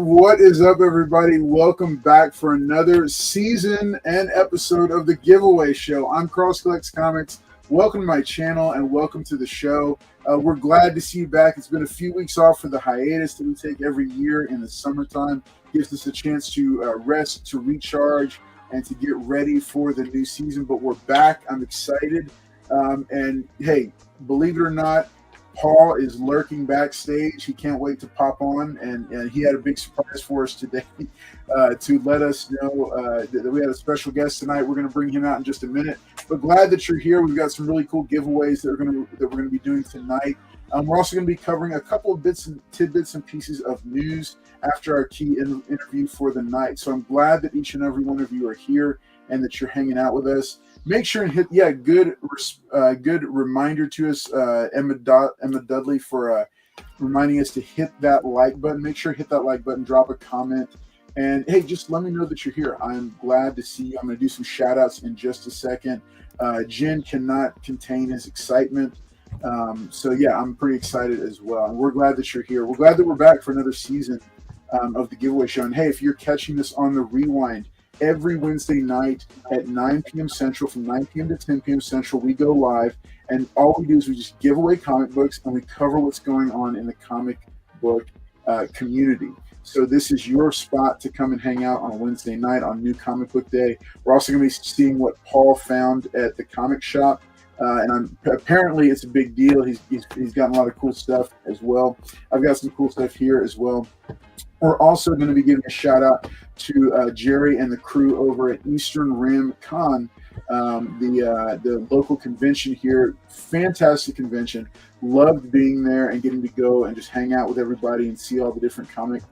what is up, everybody? Welcome back for another season and episode of the Giveaway Show. I'm Cross Collects Comics. Welcome to my channel and welcome to the show. We're glad to see you back. It's been a few weeks off for the hiatus that we take every year in the summertime. Gives us a chance to rest, to recharge, and to get ready for the new season. But we're back. I'm excited. And hey, believe it or not, Paul is lurking backstage. He can't wait to pop on, and he had a big surprise for us today to let us know that we had a special guest tonight. We're going to bring him out in just a minute. But glad that you're here. We've got some really cool giveaways that we're going to be doing tonight. We're also going to be covering a couple of tidbits and pieces of news after our key interview for the night. So I'm glad that each and every one of you are here and that you're hanging out with us. Make sure and hit, good reminder to us, Emma Dudley, for reminding us to hit that like button. Make sure to hit that like button, drop a comment, and hey, just let me know that you're here. I'm glad to see you. I'm going to do some shout outs in just a second. Jen cannot contain his excitement. So yeah, I'm pretty excited as well. And we're glad that you're here. We're glad that we're back for another season of the Giveaway Show. And hey, if you're catching this on the rewind, every Wednesday night at 9 p.m. Central, from 9 p.m. to 10 p.m. Central, we go live, and all we do is we just give away comic books, and we cover what's going on in the comic book community. So this is your spot to come and hang out on a Wednesday night on New Comic Book Day. We're also going to be seeing what Paul found at the comic shop, and apparently it's a big deal. He's gotten a lot of cool stuff as well. I've got some cool stuff here as well. We're also going to be giving a shout out to Jerry and the crew over at Eastern Rim Con, the local convention here. Fantastic convention. Loved being there and getting to go and just hang out with everybody and see all the different comic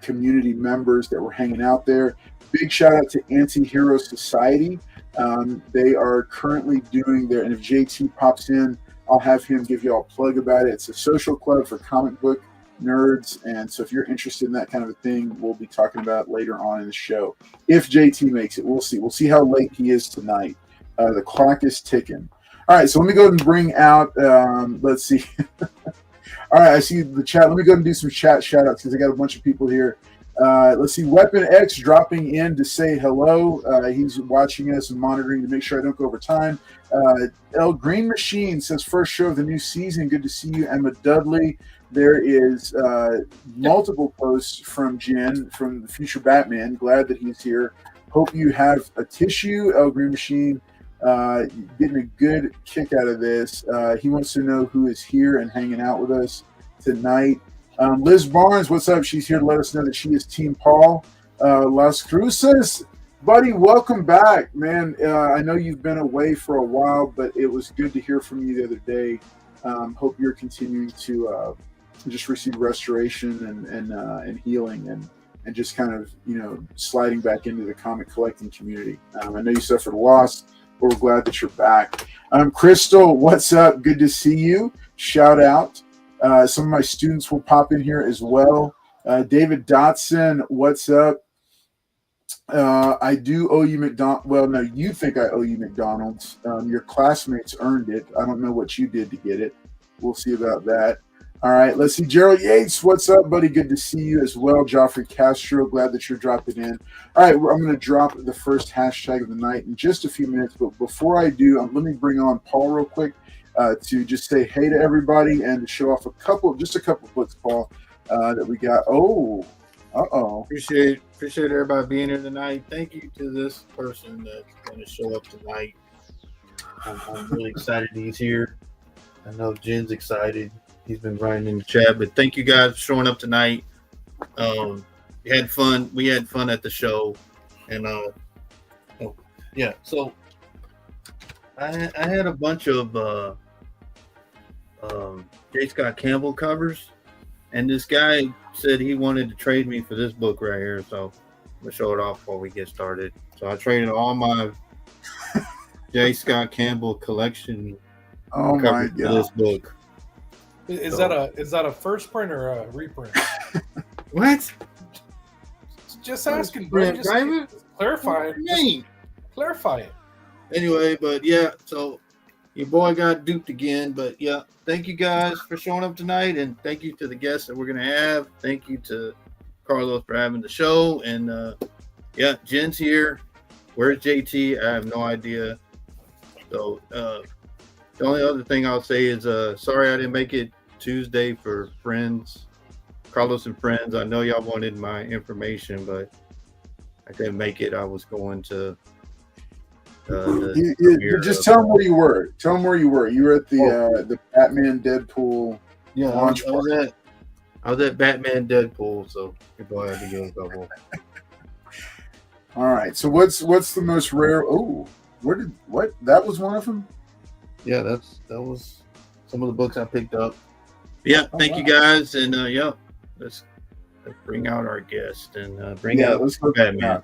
community members that were hanging out there. Big shout out to Anti-Hero Society. They are currently doing their, and if JT pops in, I'll have him give you all a plug about it. It's a social club for comic book nerds, and so if you're interested in that kind of a thing, we'll be talking about it later on in the show. If JT makes it, we'll see how late he is tonight. The clock is ticking. All right, so let me go ahead and bring out let's see. All right, I see the chat. Let me go ahead and do some chat shout outs because I got a bunch of people here. Let's see, Weapon X dropping in to say hello. He's watching us and monitoring to make sure I don't go over time. El Green Machine says, first show of the new season. Good to see you, Emma Dudley. There is multiple posts from Jen from the Future Batman. Glad that he's here. Hope you have a tissue, El Green Machine. Getting a good kick out of this. He wants to know who is here and hanging out with us tonight. Liz Barnes, what's up? She's here to let us know that she is Team Paul. Las Cruces, buddy, welcome back, man. I know you've been away for a while, but it was good to hear from you the other day. Hope you're continuing to just receive restoration and healing and just kind of, sliding back into the comic collecting community. I know you suffered loss, but we're glad that you're back. Crystal, what's up? Good to see you. Shout out. Some of my students will pop in here as well. David Dotson, what's up? I do owe you McDonald's. Well, no, you think I owe you McDonald's. Your classmates earned it. I don't know what you did to get it. We'll see about that. All right, let's see. Gerald Yates, what's up, buddy? Good to see you as well. Joffrey Castro, glad that you're dropping in. All right, I'm going to drop the first hashtag of the night in just a few minutes. But before I do, let me bring on Paul real quick to just say hey to everybody and to show off a couple books, Paul, that we got. Appreciate everybody being here tonight. Thank you to this person that's going to show up tonight. I'm really excited he's here. I know Jen's excited. He's been writing in the chat, but thank you guys for showing up tonight. We had fun. We had fun at the show, and So I had a bunch of J. Scott Campbell covers, and this guy said he wanted to trade me for this book right here. So I'm gonna show it off before we get started. So I traded all my J. Scott Campbell collection covers for this book. Is that a first print or a reprint? What? Just asking, bro. Just clarify it. Clarify it. Anyway, but yeah, so your boy got duped again. But yeah, thank you guys for showing up tonight, and thank you to the guests that we're gonna have. Thank you to Carlos for having the show. And yeah, Jen's here. Where's JT? I have no idea. So the only other thing I'll say is sorry I didn't make it Tuesday for Friends, Carlos and Friends. I know y'all wanted my information, but I couldn't make it. I was going to just tell them where you were. Tell them where you were. You were at the Batman Deadpool launch party. I was at Batman Deadpool, so people had to go double. All right. So what's the most rare? Oh, what? That was one of them. Yeah, that was some of the books I picked up. Yeah, thank you guys, and yeah, let's bring out our guest and bring out Batman.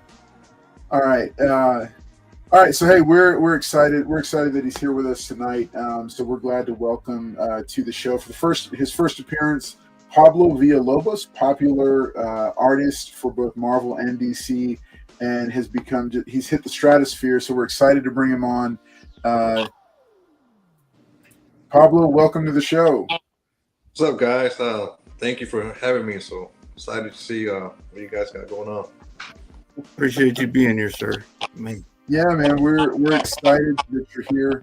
All right. All right, so hey, we're excited. We're excited that he's here with us tonight. So we're glad to welcome to the show for his first appearance, Pablo Villalobos, popular artist for both Marvel and DC, and he's hit the stratosphere. So we're excited to bring him on. Pablo, welcome to the show. What's up, guys? Thank you for having me. So excited to see what you guys got going on. Appreciate you being here, sir. Yeah, man, we're excited that you're here.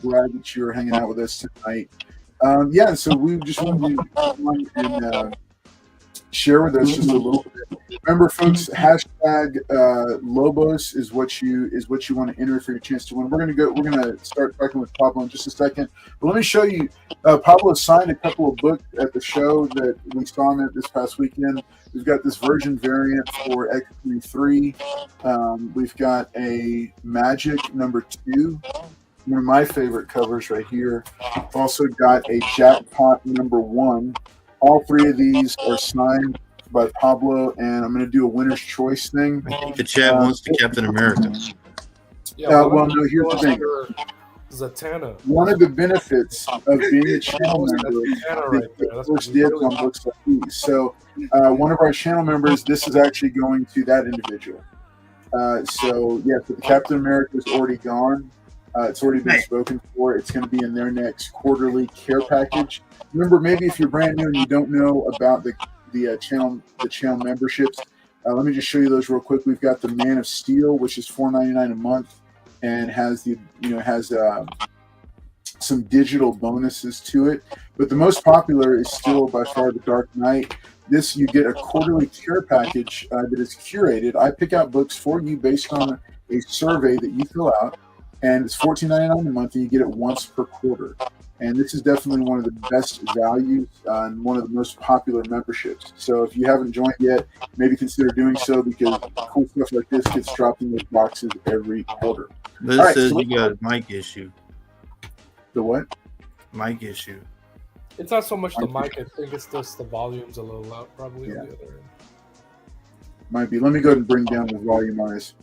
Glad that you're hanging out with us tonight. Yeah, so we just wanted to come on and share with us just a little bit. Remember, folks, hashtag Lobos is what you want to enter for your chance to win. We're gonna start talking with Pablo in just a second. But let me show you. Pablo signed a couple of books at the show that we saw him at this past weekend. We've got this version variant for X23. We've got a Magic #2, one of my favorite covers right here. Also got a Jackpot #1. All three of these are signed by Pablo, and I'm going to do a winner's choice thing. I think the chat wants to Captain America. Yeah, well, no, here's the thing. Zatanna. One of the benefits of being a channel member is first dibs on books like these. So one of our channel members, this is actually going to that individual. So the Captain America is already gone. It's already been spoken for. It's going to be in their next quarterly care package. Remember, maybe if you're brand new and you don't know about the channel memberships, let me just show you those real quick. We've got the Man of Steel, which is $4.99 a month, and has some digital bonuses to it. But the most popular is still by far the Dark Knight. This, you get a quarterly care package that is curated. I pick out books for you based on a survey that you fill out, and it's $14.99 a month, and you get it once per quarter. And this is definitely one of the best values and one of the most popular memberships. So if you haven't joined yet, maybe consider doing so, because cool stuff like this gets dropped in those boxes every quarter. This says you got a mic issue. The what? Mic issue. It's not so much the mic. I think it's just the volume's a little loud, probably on the other end. Might be. Let me go ahead and bring down the volume on this.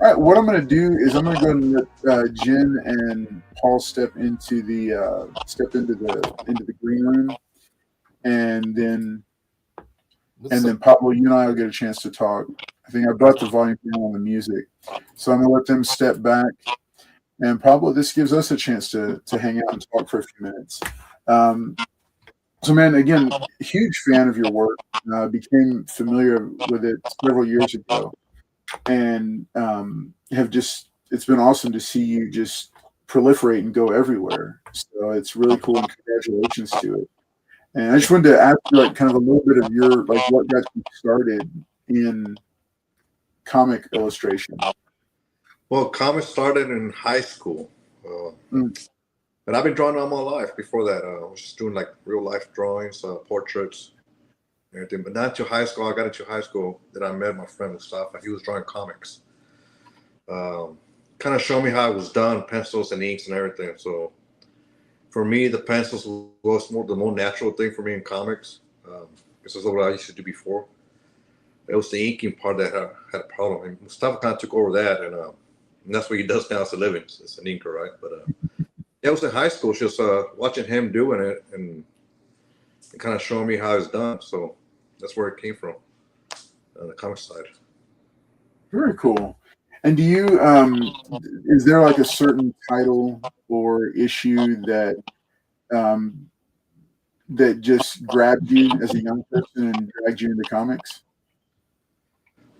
All right, what I'm going to do is I'm going to go and let Jen and Paul step into the green room, and then Pablo, you and I will get a chance to talk. I think I brought the volume down on the music, so I'm going to let them step back. And Pablo, this gives us a chance to hang out and talk for a few minutes. So, man, again, huge fan of your work. Became familiar with it several years ago, and it's been awesome to see you just proliferate and go everywhere. So it's really cool, and congratulations to it. And I just wanted to ask you, kind of a little bit of your, what got you started in comic illustration. Well, comics started in high school. But I've been drawing all my life before that. I was just doing real life drawings, portraits, everything. But not until high school. I got into high school that I met my friend Mustafa. He was drawing comics. Kind of showed me how it was done, pencils and inks and everything. So for me, the pencils was the more natural thing for me in comics. This is what I used to do before. It was the inking part that had a problem. And Mustafa kind of took over that, and that's what he does now as a living. It's an inker, right? But it was in high school, just watching him doing it and kind of showing me how it's done. So that's where it came from, on the comic side. Very cool. And do you, is there a certain title or issue that that just grabbed you as a young person and dragged you into comics?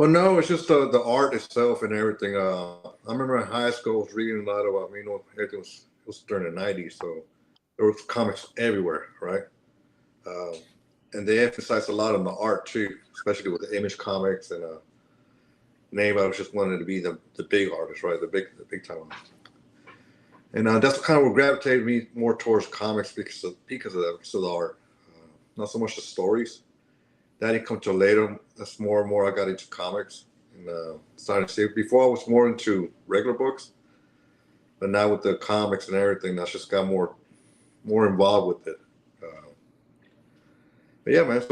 Well, no, it's just the art itself and everything. I remember in high school, I was reading a lot about, everything was during the '90s, so there was comics everywhere, right? Um, and they emphasized a lot on the art too, especially with the Image Comics and name. I was just wanted to be the big artist, right? The big time artist. And that's kind of what gravitated me more towards comics because of that, because of the art, not so much the stories. That didn't come till later. That's more and more I got into comics and started to see. Before I was more into regular books, but now with the comics and everything, I just got more involved with it. But yeah, man,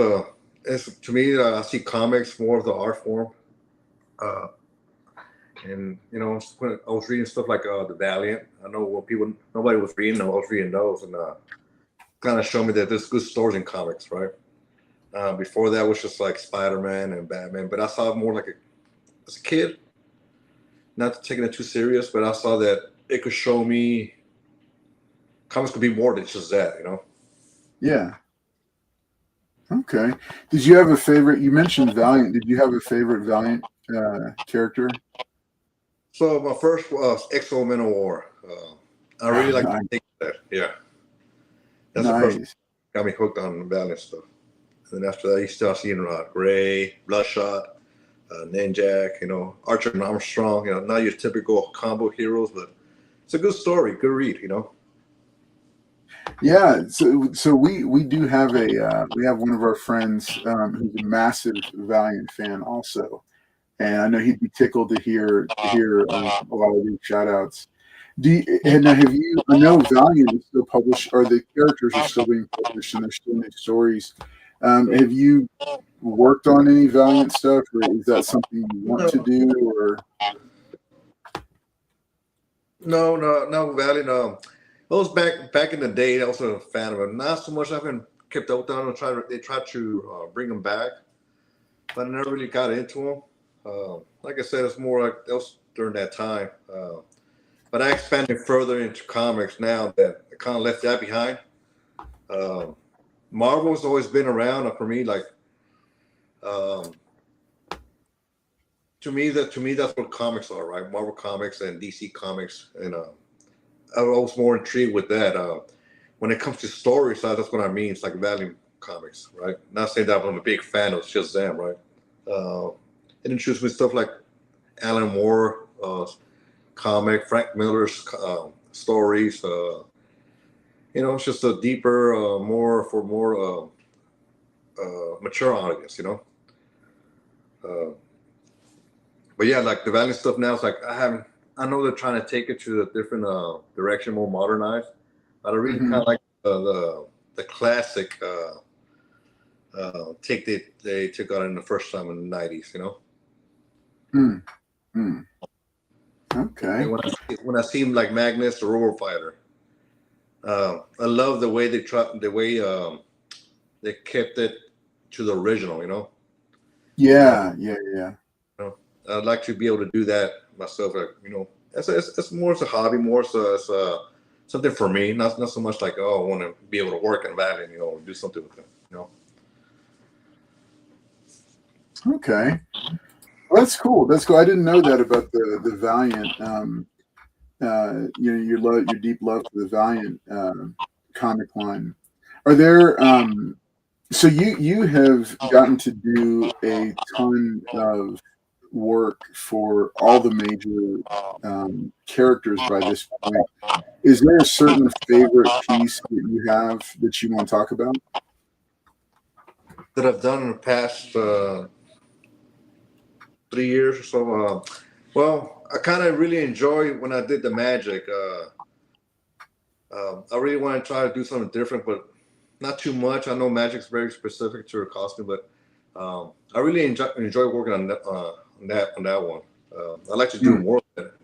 it's to me, I see comics more of the art form. Uh, and when I was reading stuff like the Valiant, I know when nobody was reading them, I was reading those, and kind of showed me that there's good stories in comics, right? Before that was just like Spider-Man and Batman, but I saw it more like as a kid, not taking it too serious, but I saw that it could show me comics could be more than just that. Yeah. Okay. Did you have a favorite? You mentioned Valiant. Did you have a favorite Valiant character? So my first was Exo Men of War. I really like to think that. Yeah, that's the first Nice. got me hooked on Valiant stuff. And then after that, you start seeing Ray, Bloodshot, Ninjak, Archer and Armstrong. Not your typical combo heroes, but it's a good story, good read. Yeah. So we do have we have one of our friends who's a massive Valiant fan also, and I know he'd be tickled to hear a lot of these shout outs. And now have you? I know Valiant is still published, or the characters are still being published, and there's still new stories. Have you worked on any Valiant stuff, or is that something you want to do? Or No, Valiant. It was back in the day. I was a fan of it. Not so much. I haven't kept up with them. They tried to bring them back, but I never really got into them. Like I said, it's more like that was during that time. But I expanded further into comics now that I kind of left that behind. Marvel's always been around for me. Like, to me, that's what comics are, right? Marvel comics and DC comics, and I was more intrigued with that. When it comes to story side, that's what I mean. It's like Valiant comics, right? Not saying that I'm a big fan of Shazam, right? It introduced me stuff like Alan Moore comic, Frank Miller's stories. It's just a deeper, more mature audience, But yeah, like the Valiant stuff now, it's like I know they're trying to take it to a different direction, more modernized. But I really kind of like the classic take they took on in the first time in the '90s, Okay. And when I see him like Magnus, the Rover Fighter, I love the way they kept it to the original, Yeah. I'd like to be able to do that myself. It's more as a hobby, more so as something for me. Not so much like, I want to be able to work in Valiant, do something with it, Okay. Well, that's cool. That's cool. I didn't know that about the Valiant. Your deep love for the Valiant comic line. Are there? So you have gotten to do a ton of work for all the major characters by this point. Is there a certain favorite piece that you have that you want to talk about? That I've done in the past 3 years or so. Well, I kind of really enjoy when I did the Magic. I really want to try to do something different, but not too much. I know Magic's very specific to her costume, but I really enjoy working on that one. I like to do more of it.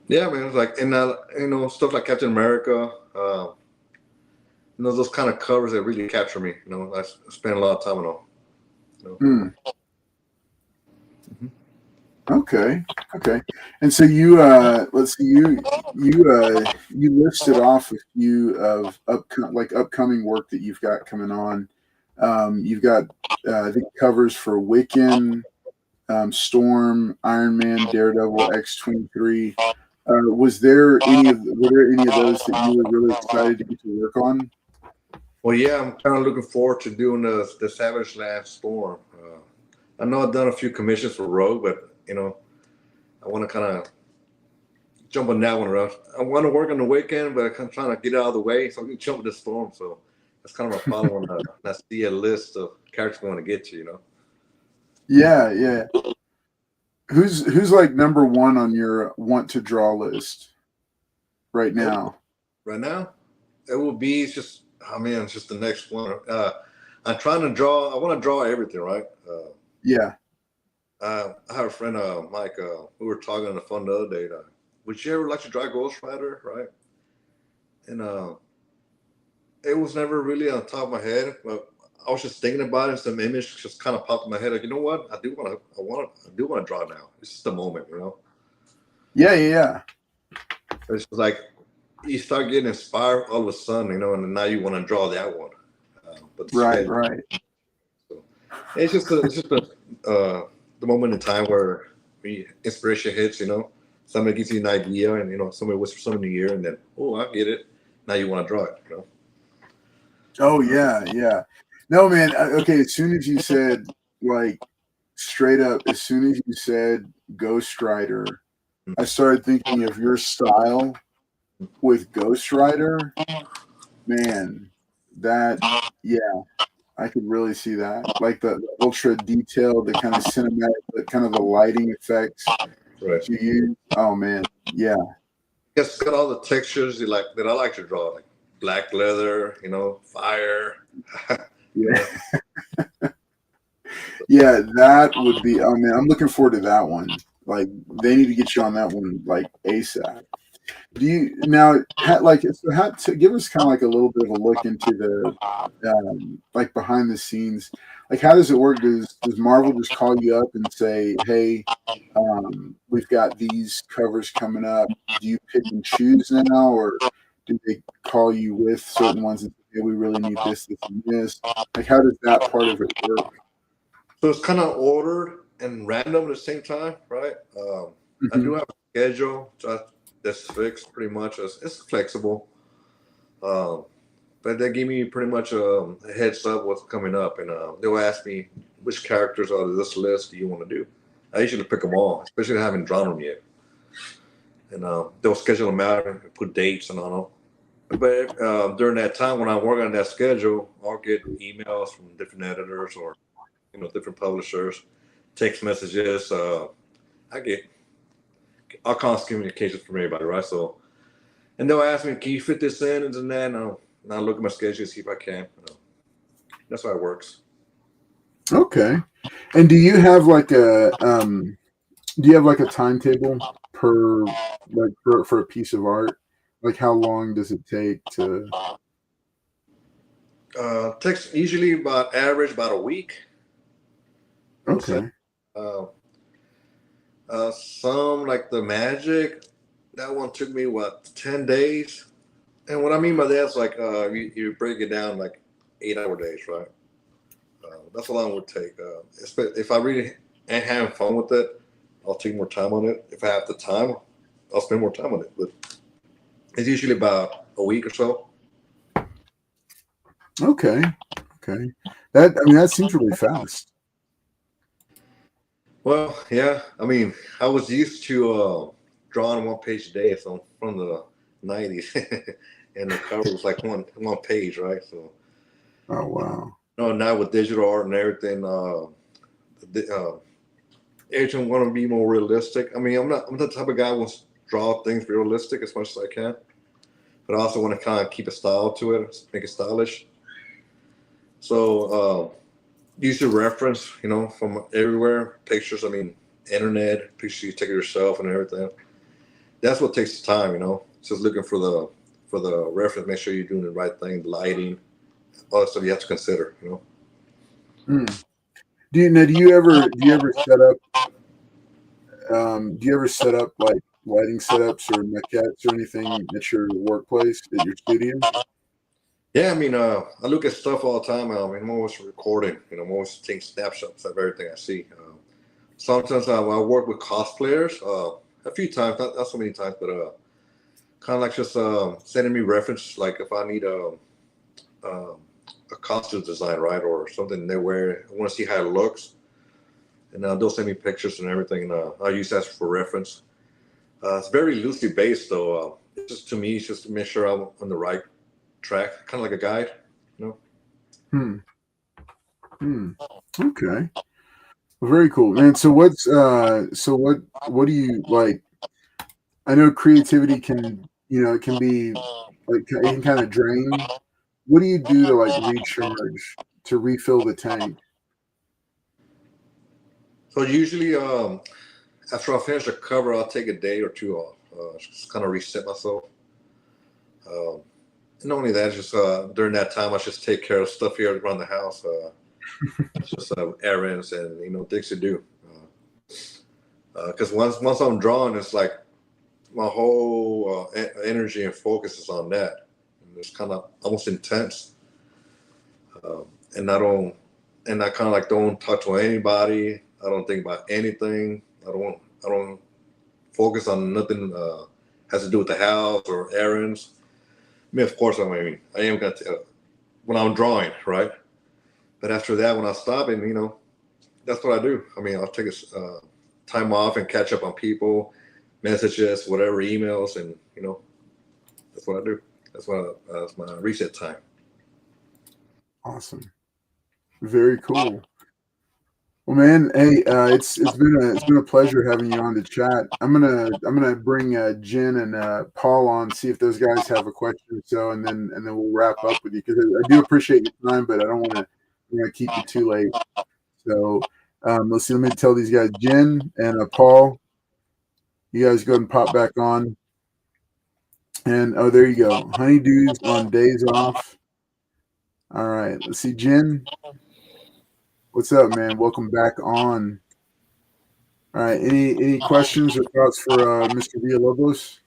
Yeah, man. It's like, and stuff like Captain America. Those kind of covers that really capture me. I spend a lot of time on them. Okay. And so you let's see, you listed off a few of upcoming work that you've got coming on. You've got I think covers for Wiccan, Storm, Iron Man, Daredevil, X-23. Were there any of those that you were really excited to get to work on? Well, yeah, I'm kind of looking forward to doing the Savage Land Storm. I know I've done a few commissions for Rogue, but I want to kind of jump on that one around. I want to work on the weekend, but I'm trying to get it out of the way so I can jump the storm. So that's kind of a problem when I see a list of characters I want to get to. Yeah, yeah. Who's like number one on your want to draw list right now? Right now, it will be it's just it's just the next one. I'm trying to draw. I want to draw everything, right? Yeah. I have a friend, Mike. We were talking on the phone the other day. Would you ever like to draw Ghost Rider, right? And it was never really on top of my head, but I was just thinking about it. Some image just kind of popped in my head. Like, you know what? I do want to draw now. It's just a moment, Yeah, yeah. It's just like you start getting inspired all of a sudden, and then now you want to draw that one. But Right. So it's just the moment in time where inspiration hits. Somebody gives you an idea, and somebody whispers something in your ear, and then I get it. Now you want to draw it. Oh yeah, yeah. No, man. Okay, as soon as you said, like, straight up, as soon as you said Ghost Rider, I started thinking of your style with Ghost Rider. Man, I could really see that. Like the ultra detailed, the kind of cinematic, the lighting effects Right. you use. Oh man, yeah. It's got all the textures that I like to draw, like black leather, fire. Yeah. Yeah, that would be. Oh man, I'm looking forward to that one. Like, they need to get you on that one, like, ASAP. Do you now give us kind of like a little bit of a look into the like behind the scenes? Like, how does it work? Does Marvel just call you up and say, "Hey, we've got these covers coming up. Do you pick and choose now, or do they call you with certain ones and say, hey, we really need this, and this? Like, how does that part of it work?" So it's kind of ordered and random at the same time, right? I do have a schedule that's fixed pretty much. It's flexible, but they give me pretty much a heads up what's coming up, and they'll ask me which characters out of this list do you want to do. I usually pick them all, especially if I haven't drawn them yet, and they'll schedule them out and put dates and all. But during that time when I work on that schedule, I'll get emails from different editors or different publishers, text messages. I get all kinds of communications from everybody, right? So, and they'll ask me, "Can you fit this in?" And then I'll look at my schedule and see if I can. That's how it works. Okay. And do you have like a timetable for a piece of art? Like, how long does it take to? Takes usually about a week. Okay. Some like the Magic, that one took me 10 days. And what I mean by that is like you break it down like 8-hour days, right? That's how long it would take. If I really ain't having fun with it, I'll take more time on it. If I have the time, I'll spend more time on it. But it's usually about a week or so. Okay. That seems really fast. Well, yeah. I was used to drawing 1 page a day from the 90s, and the cover was like one page, right? So. Oh wow. No, now with digital art and everything, everything want to be more realistic. I'm the type of guy who wants to draw things realistic as much as I can, but I also want to kind of keep a style to it, make it stylish. So use your reference, from everywhere. Pictures, internet pictures you take of yourself and everything. That's what takes the time, Just looking for the reference, make sure you're doing the right thing, the lighting, all that stuff you have to consider, Do you ever set up like lighting setups or maquettes or anything at your workplace, at your studio? Yeah, I mean, I look at stuff all the time. I mean, I'm always recording. I'm always taking snapshots of everything I see. Sometimes I work with cosplayers. A few times, not so many times, but kind of like just sending me reference, like if I need a costume design, right, or something they wear. I want to see how it looks, and they'll send me pictures and everything, and I'll use that for reference. It's very loosely based, though. It's just, to me, it's just to make sure I'm on the right track, kind of like a guide, Okay. Well, very cool, man. So what do you like? I know creativity can, it can be like, it can kind of drain. What do you do to like recharge, to refill the tank? So usually, after I finish the cover, I'll take a day or two off, just kind of reset myself. And not only that, just during that time, I just take care of stuff here around the house, just errands and things to do. Because once I'm drawing, it's like my whole energy and focus is on that. And it's kind of almost intense, and I kind of like don't touch on anybody. I don't think about anything. I don't focus on nothing has to do with the house or errands. I mean, of course, I am going to when I'm drawing, right? But after that, when I stop, and that's what I do. I mean, I'll take a time off and catch up on people, messages, whatever, emails, and that's what I do. That's my reset time. Awesome. Very cool. Well, man, hey, it's been a pleasure having you on the chat. I'm gonna bring Jen and Paul on, see if those guys have a question or so, and then we'll wrap up with you, because I do appreciate your time, but I don't want to keep you too late. So let's see. Let me tell these guys, Jen and Paul, you guys go ahead and pop back on. And oh, there you go, honeydews on days off. All right, let's see, Jen. What's up, man? Welcome back on. All right. Any questions or thoughts for Mr. Villalobos?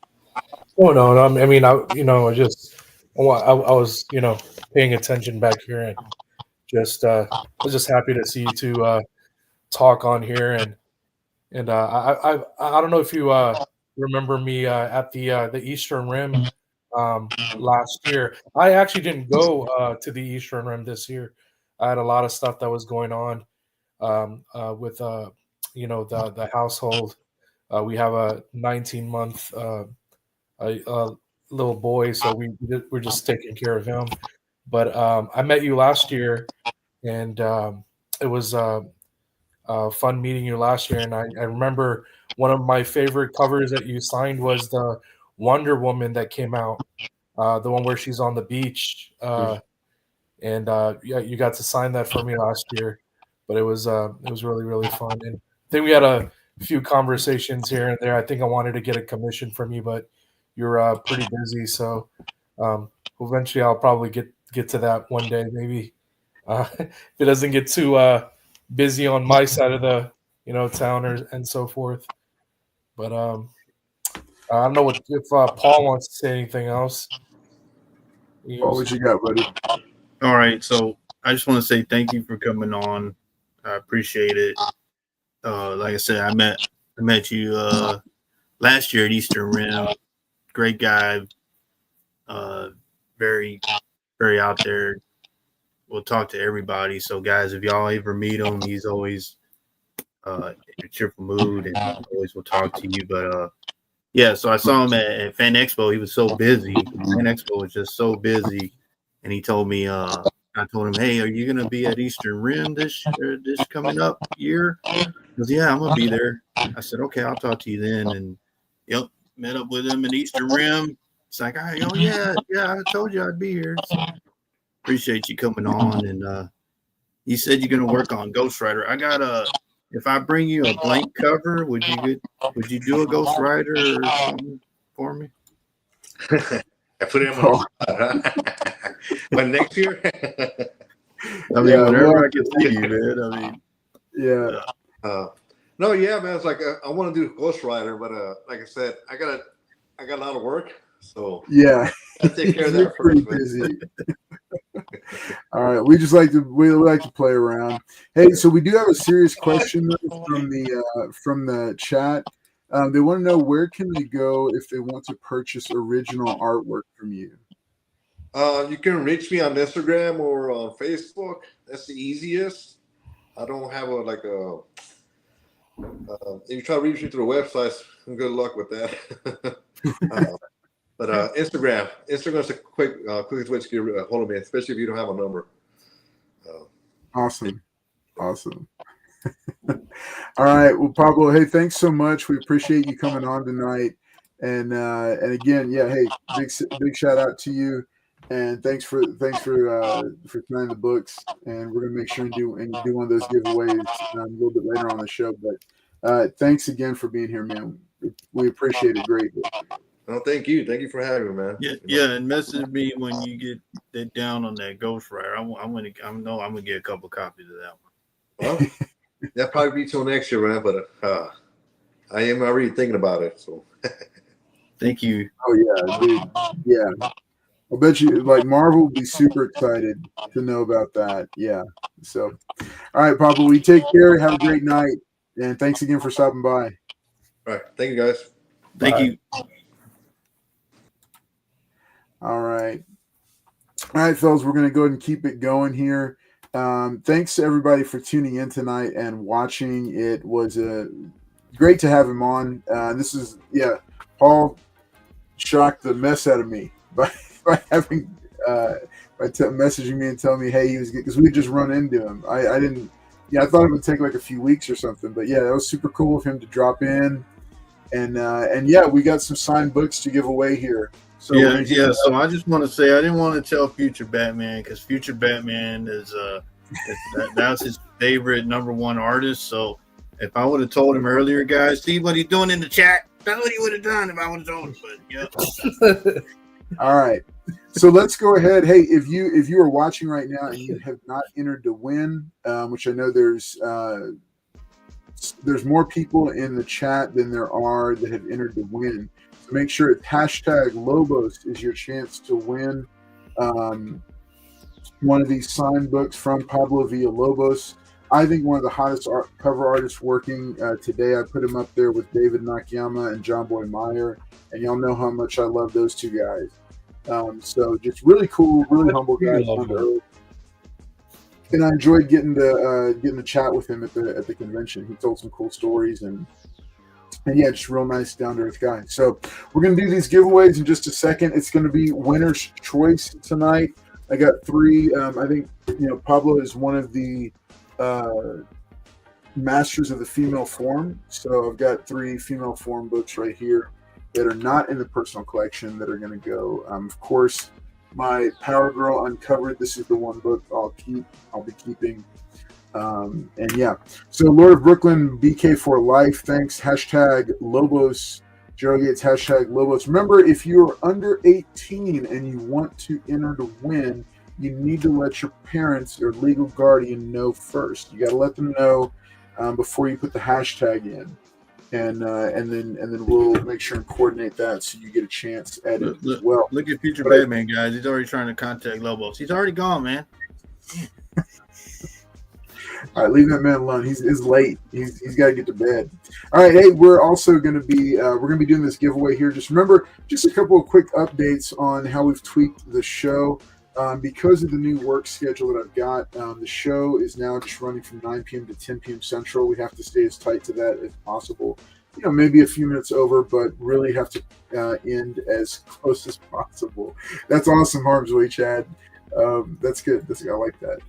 Oh no, I mean, I was paying attention back here, and I was just happy to see you two talk on here, and I don't know if you remember me at the Eastern Rim last year. I actually didn't go to the Eastern Rim this year. I had a lot of stuff that was going on with the household. We have a 19-month little boy, so we're just taking care of him. But I met you last year, and it was fun meeting you last year. And I remember one of my favorite covers that you signed was the Wonder Woman that came out, the one where she's on the beach. And yeah, you got to sign that for me last year. But it was really, really fun. And I think we had a few conversations here and there. I think I wanted to get a commission from you, but you're pretty busy. So eventually I'll probably get to that one day, maybe. If it doesn't get too busy on my side of the town and so forth. But I don't know if Paul wants to say anything else. Paul, what you got, buddy? All right, so I just want to say thank you for coming on. I appreciate it. Like I said, I met you last year at Eastern Rim. Great guy, very, very out there. We'll talk to everybody. So, guys, if y'all ever meet him, he's always in a cheerful mood and always will talk to you. But yeah, so I saw him at Fan Expo. He was so busy. Fan Expo was just so busy, and he told me, I told him, "Hey, are you gonna be at Eastern Rim this coming up year?" He goes, "Yeah, I'm gonna be there." I said, "Okay, I'll talk to you then." And yep, met up with him in Eastern Rim. It's like, "Oh yeah, I told you I'd be here." So, appreciate you coming on. And you said you're gonna work on Ghost Rider. I got if I bring you a blank cover, would you do a Ghost Rider or something for me? I put him on the spot, huh? But next year, I mean, whenever I can see you, man. I mean, yeah. No, yeah, man. It's like I want to do Ghost Rider, but like I said, I got a lot of work, so yeah. I take care of that first. Busy. All right, we like to play around. Hey, so we do have a serious question from the chat. They want to know, where can they go if they want to purchase original artwork from you? You can reach me on Instagram or on Facebook. That's the easiest. I don't have if you try to reach me through the website, good luck with that. But Instagram's a quickest way to get a hold of me, especially if you don't have a number. Awesome. All right, well, Pablo, hey, thanks so much. We appreciate you coming on tonight, and again, yeah, hey, big shout out to you, and thanks for signing the books, and we're gonna make sure and do one of those giveaways a little bit later on the show. But thanks again for being here, man. We appreciate it greatly. Oh, thank you for having me, man. Yeah, and message me when you get that down on that ghostwriter. I'm gonna get a couple copies of that one. Well, that'll probably be till next year, man. But I am already thinking about it. So thank you. Oh yeah, dude. Yeah, I bet you Marvel will be super excited to know about that. Yeah. So, all right, Pablo, we take care. Have a great night, and thanks again for stopping by. All right, thank you, guys. Thank you. All right, fellas, we're going to go ahead and keep it going here. Thanks to everybody for tuning in tonight and watching. It was great to have him on. This is, Paul shocked the mess out of me by having messaging me and telling me, hey, he was good, because we just run into him. I didn't. Yeah, I thought it would take like a few weeks or something, but yeah, that was super cool of him to drop in, and yeah, we got some signed books to give away here. So So I just want to say, I didn't want to tell Future Batman, because Future Batman is that's his favorite #1 artist. So if I would have told him earlier, guys, see what he's doing in the chat. That's what he would have done if I would have told him. But yeah. All right. So let's go ahead. Hey, if you are watching right now and you have not entered to win, which I know there's more people in the chat than there are that have entered to win. So make sure it's #Lobos is your chance to win one of these signed books from Pablo Villalobos. I think one of the hottest cover artists working today. I put him up there with David Nakayama and John Boy Meyer, and y'all know how much I love those two guys. So just really cool, really humble guy. And I enjoyed getting to chat with him at the convention. He told some cool stories and yeah, just real nice, down to earth guy. So we're gonna do these giveaways in just a second. It's gonna be winner's choice tonight. I got 3. I think Pablo is one of the masters of the female form. So I've got 3 female form books right here that are not in the personal collection that are going to go. Of course, my Power Girl Uncovered. This is the one book I'll be keeping. And yeah, so Lord of Brooklyn, BK for life. Thanks. #Lobos. Gerald Gates, #Lobos. Remember, if you're under 18 and you want to enter to win, you need to let your parents or legal guardian know first. You got to let them know before you put the hashtag in, and then we'll make sure and coordinate that so you get a chance at it as well. Look at Future Batman, guys. He's already trying to contact Lobos. He's already gone, man. All right, leave that man alone. He's late. He's got to get to bed. All right, hey, we're also going to be doing this giveaway here. Just remember, just a couple of quick updates on how we've tweaked the show. Because of the new work schedule that I've got, the show is now just running from 9 p.m. to 10 p.m. Central. We have to stay as tight to that as possible. Maybe a few minutes over, but really have to end as close as possible. That's awesome, Harmsway, Chad. That's good. I like that.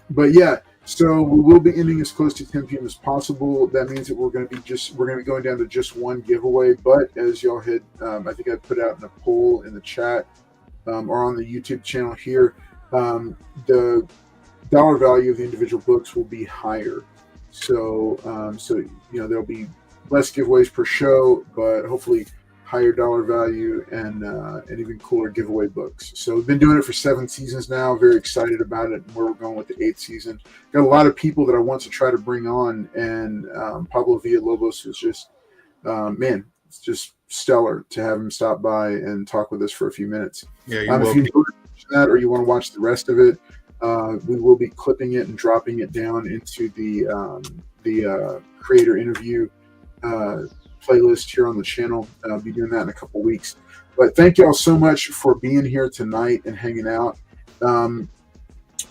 But yeah, so we will be ending as close to 10 p.m. as possible. That means that we're going to be going down to just one giveaway. But as y'all had, I think I put out in a poll in the chat. Or on the YouTube channel here, the dollar value of the individual books will be higher. So there'll be less giveaways per show, but hopefully higher dollar value and even cooler giveaway books. So we've been doing it for 7 seasons now. Very excited about it and where we're going with the 8th season. Got a lot of people that I want to try to bring on, and Pablo Villalobos is just it's just stellar to have him stop by and talk with us for a few minutes. Yeah, you're welcome. watching that or you want to watch the rest of it, we will be clipping it and dropping it down into the creator interview playlist here on the channel. I'll be doing that in a couple weeks. But thank y'all so much for being here tonight and hanging out.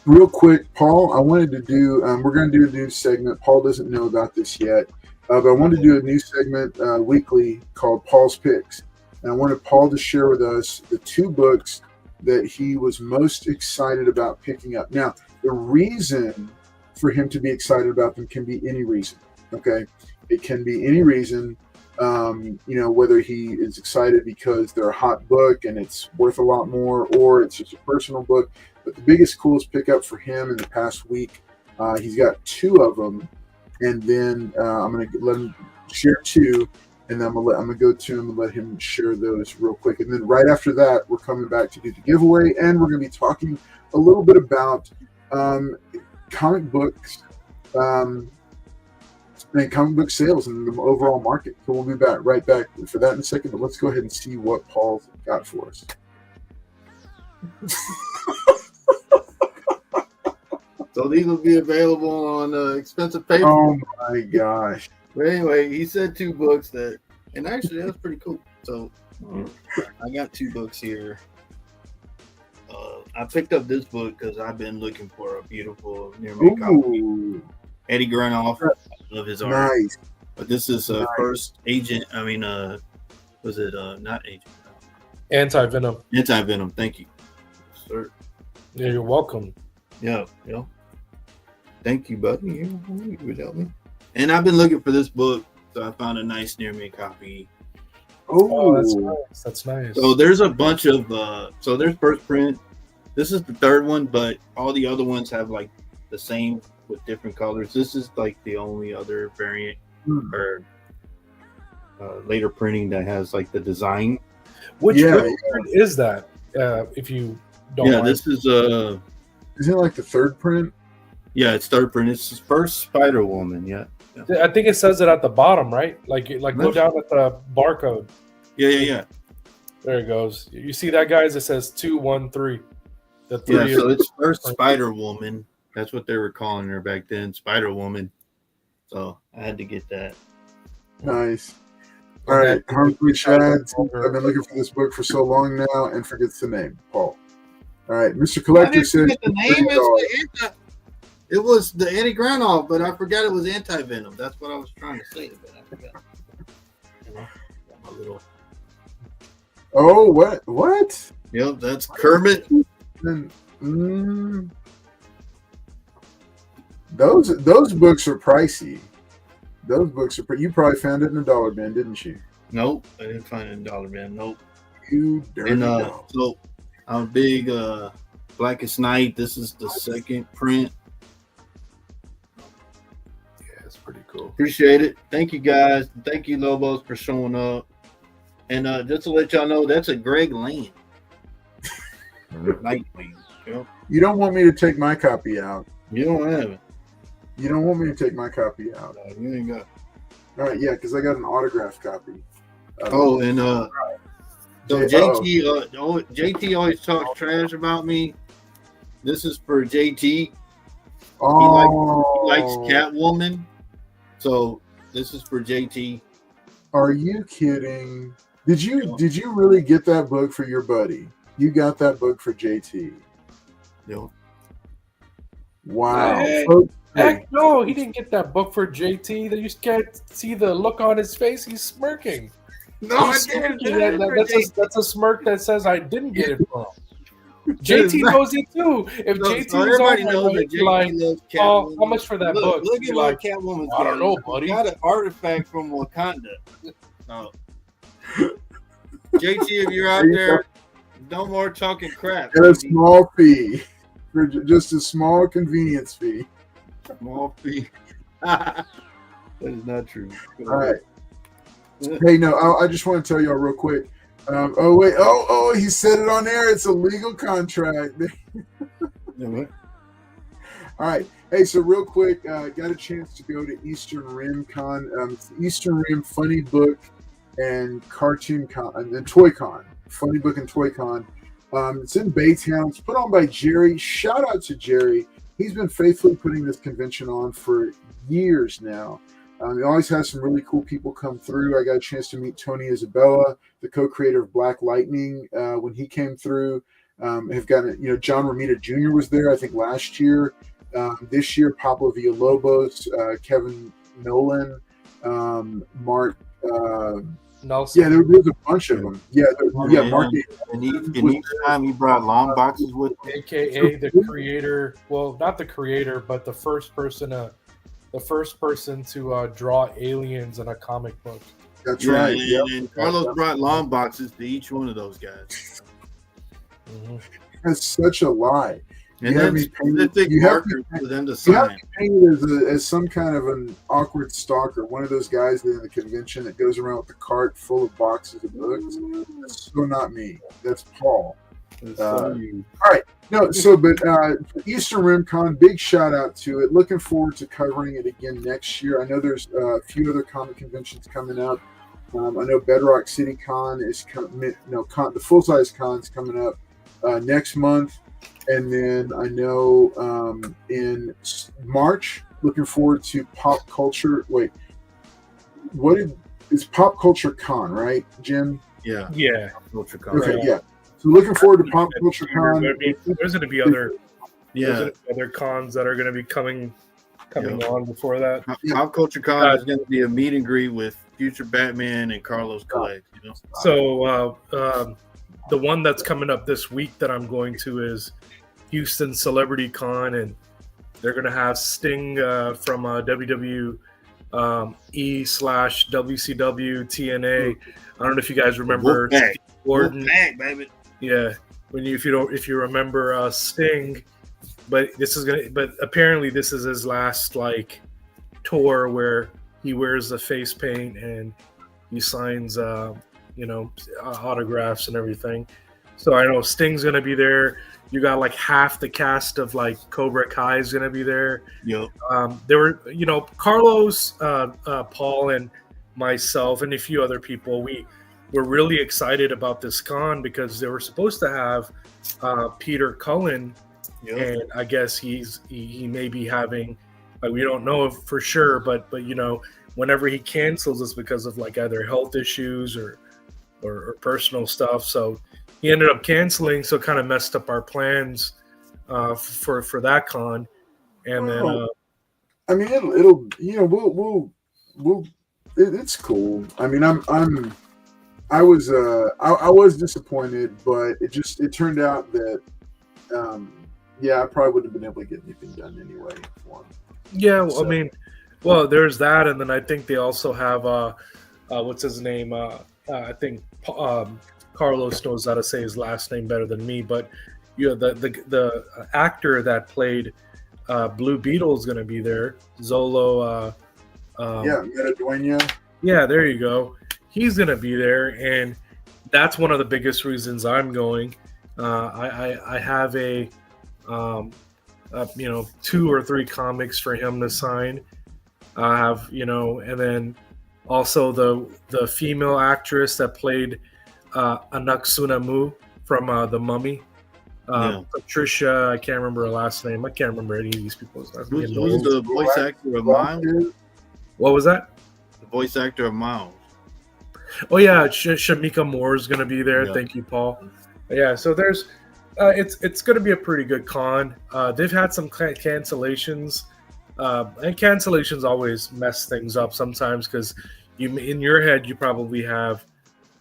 Real quick, Paul, I wanted to do, we're going to do a new segment. Paul doesn't know about this yet, but I wanted to do a new segment weekly called Paul's Picks. And I wanted Paul to share with us the 2 books that he was most excited about picking up. Now, the reason for him to be excited about them can be any reason, okay? It can be any reason, whether he is excited because they're a hot book and it's worth a lot more, or it's just a personal book. But the biggest, coolest pickup for him in the past week, he's got 2 of them, and then I'm going to let him share 2, and then I'm going to go to him and let him share those real quick. And then right after that, we're coming back to do the giveaway, and we're going to be talking a little bit about comic books and comic book sales and the overall market. So we'll be right back for that in a second, but let's go ahead and see what Paul's got for us. So these will be available on expensive paper. Oh my gosh. But anyway, he said 2 books and actually that's pretty cool. So I got 2 books here. I picked up this book because I've been looking for a beautiful near-me copy. Eddie Granoff, I love his art. Nice. But this is first Agent, was it not Agent? Anti-Venom. Anti-Venom, thank you. Sir. Yeah, you're welcome. Yeah. Thank you, buddy. You would help me. And I've been looking for this book, so I found a nice near-me copy. Oh, that's nice. That's nice. So there's a bunch of so there's first print. This is the 3rd one, but all the other ones have like the same with different colors. This is like the only other variant or later printing that has like the design. Which print is that? If you don't mind. This is Is it like the 3rd print? Yeah, it's 3rd print. It's his first Spider-Woman. Yeah. I think it says it at the bottom, right? Like go down at the barcode. Yeah. There it goes. You see that, guys? It says 213. The 3. So it's first Spider-Woman. That's what they were calling her back then, Spider-Woman. So I had to get that. Nice. All right, Harmony Shads. I've been looking for this book for so long now and forgets the name. Paul. All right, Mr. Collector says the name it was the Eddie Granoff, but I forgot it was Anti-Venom. That's what I was trying to say, but I forgot. Got my little... Oh, what? Yep, that's Kermit. Those books are pricey. Those books are you probably found it in a dollar bin, didn't you? Nope, I didn't find it in a dollar bin. Nope. You dirty dog. So I'm a big Blackest Night. This is the 2nd print. Yeah, it's pretty cool. Appreciate it. Thank you, guys. Thank you, Lobos, for showing up. And just to let y'all know, that's a Greg Land. Nightwing. Yep. You don't want me to take my copy out. You don't have it. You don't want me to take my copy out. No, you ain't got. All right, yeah, because I got an autographed copy. So JT always talks trash about me. This is for JT. Oh, he likes Catwoman. So this is for JT. Are you kidding? Did you really get that book for your buddy? You got that book for JT. No. Wow. Heck no, he didn't get that book for JT. You can't see the look on his face. He's smirking. No, I didn't. That's a smirk that says I didn't get it from. JT knows it too. If JT was on there, he'd be like, "Oh, how much for that book?" Look at what Catwoman's I don't know, buddy. Got an artifact from Wakanda. No. JT, if you're out there, no more talking crap. Get a small fee, for just a small convenience fee. Small fee. That is not true. All right. Hey, no, I just want to tell y'all real quick. Oh, he said it on air. It's a legal contract. What? All right. Hey, so real quick, got a chance to go to Eastern Rim Con. It's the Eastern Rim Funny Book and Cartoon Con, and then Toy Con. Funny Book and Toy Con. It's in Baytown. It's put on by Jerry. Shout out to Jerry. He's been faithfully putting this convention on for years now. He always has some really cool people come through. I got a chance to meet Tony Isabella, the co-creator of Black Lightning, when he came through. Have gotten, John Romita Jr. was there, I think, last year. This year, Pablo Villalobos, Kevin Nolan, Mark. Nelson. Yeah, there was a bunch of them. Yeah, Mark. And each time he brought long boxes with him. AKA the creator. Well, not the creator, but the first person to draw aliens in a comic book. That's right. And Carlos brought long boxes to each one of those guys. Mm-hmm. That's such a lie. And then specific markers for them to sign. You have to paint it as some kind of an awkward stalker, one of those guys in the convention that goes around with a cart full of boxes of books. That's so not me. That's Paul. All right. No, but Eastern Rim Con, big shout out to it. Looking forward to covering it again next year. I know there's a few other comic conventions coming up. I know Bedrock City Con is the full size con's coming up next month. And then I know in March, looking forward to Pop Culture. Wait, it's Pop Culture Con, right, Jim? Yeah. Yeah. Culture Con. Okay, yeah. So looking forward to Pop Culture Con. There's going to be other cons that are going to be coming on before that. Pop Culture Con is going to be a meet and greet with future Batman and Carlos Collect. So the one that's coming up this week that I'm going to is Houston Celebrity Con, and they're going to have Sting from WWE /WCW TNA. I don't know if you guys remember Gordon. Wolfpack, baby. Yeah, if you remember Sting, but apparently this is his last tour where he wears the face paint and he signs autographs and everything. So I know Sting's gonna be there. You got half the cast of Cobra Kai is gonna be there. Yep. There were Carlos, Paul, and myself, and a few other people. We were really excited about this con because they were supposed to have Peter Cullen, and I guess he may be having. We don't know for sure, but whenever he cancels, it's because of either health issues or personal stuff. So he ended up canceling, so it kind of messed up our plans for that con. And then I mean, it's cool. I mean, I was disappointed, but it turned out that I probably wouldn't have been able to get anything done anyway for him. Yeah, well, I mean, there's that, and then I think they also have what's his name? I think Carlos knows how to say his last name better than me, but the actor that played Blue Beetle is going to be there. Zolo. Metaduena. Yeah, there you go. He's going to be there, and that's one of the biggest reasons I'm going. I have a 2 or 3 comics for him to sign. I have, and then also the female actress that played Anaxunamu from The Mummy. Patricia, I can't remember her last name. I can't remember any of these people's last names. Who's the voice actor of Miles? What was that? The voice actor of Miles. Oh yeah, Shamika Moore is going to be there. Yeah. Thank you, Paul. Yeah, so there's it's going to be a pretty good con. They've had some cancellations, and cancellations always mess things up sometimes because in your head you probably have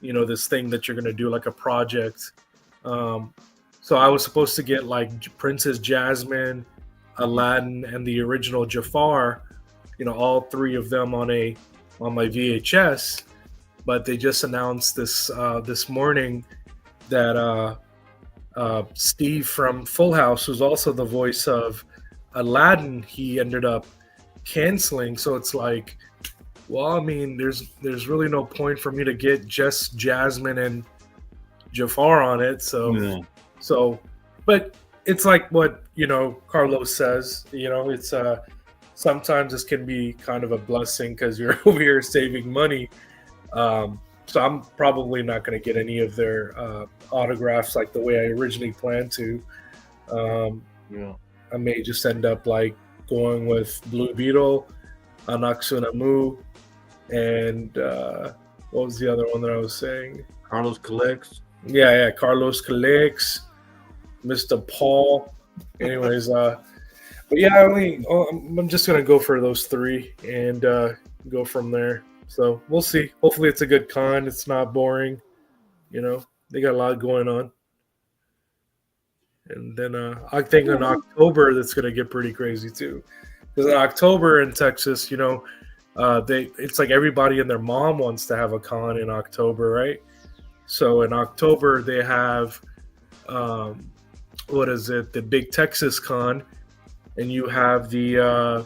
this thing that you're going to do like a project. So I was supposed to get Princess Jasmine, Aladdin, and the original Jafar, all 3 of them on my VHS. But they just announced this morning that Steve from Full House, who's also the voice of Aladdin, he ended up canceling. So it's well, I mean, there's really no point for me to get just Jasmine and Jafar on it. So, but it's what Carlos says. It's sometimes this can be kind of a blessing because you're over here saving money. So I'm probably not going to get any of their autographs like the way I originally planned to. Yeah. I may just end up like going with Blue Beetle, Anaxunamu, and what was the other one that I was saying? Carlos collects. Yeah, Carlos collects, Mr. Paul. Anyways, but yeah, I'm just gonna go for those three and go from there. So we'll see. Hopefully, it's a good con. It's not boring. You know, they got a lot going on. And then I think in October that's gonna get pretty crazy too, because in October in Texas, you know, it's like everybody and their mom wants to have a con in October, right? So in October they have what is it? The Big Texas Con, and you have the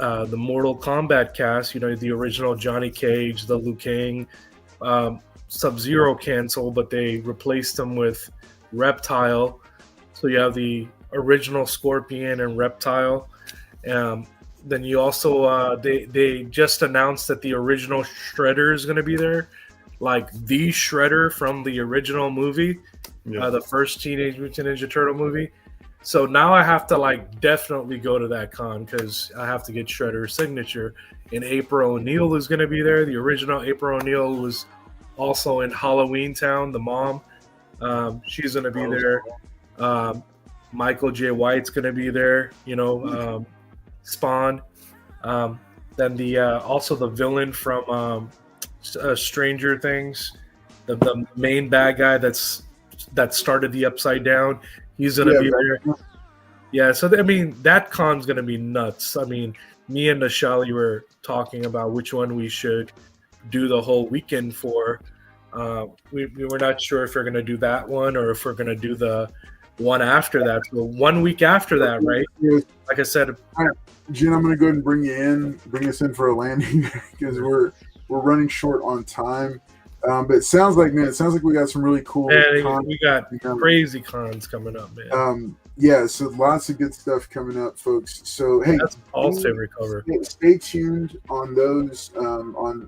Mortal Kombat cast. You know, the original Johnny Cage, the Liu Kang, Sub-Zero canceled, but they replaced them with Reptile. So you have the original Scorpion and Reptile. Then you also they just announced that the original Shredder is going to be there, like the Shredder from the original movie, the first Teenage Mutant Ninja Turtle movie. So now I have to like definitely go to that con because I have to get Shredder's signature. And April O'Neil is going to be there. The original April O'Neil was also in Halloween Town, the mom. She's going to be there. Michael J. White's going to be there. You know, Spawn. Then the also the villain from Stranger Things, the main bad guy that started the Upside Down. He's gonna be there. Yeah, so I mean that con's gonna be nuts. I mean, me and Nashali were talking about which one we should do the whole weekend for. We were not sure if we're gonna do that one or if we're gonna do the one after that. So 1 week after that, right? Like I said, Jen, I'm gonna go ahead and bring us in for a landing because we're running short on time. But it sounds like we got some really cool. We got crazy cons coming up, man. Yeah, so lots of good stuff coming up, folks. So hey, that's Paul's favorite cover. Stay tuned on those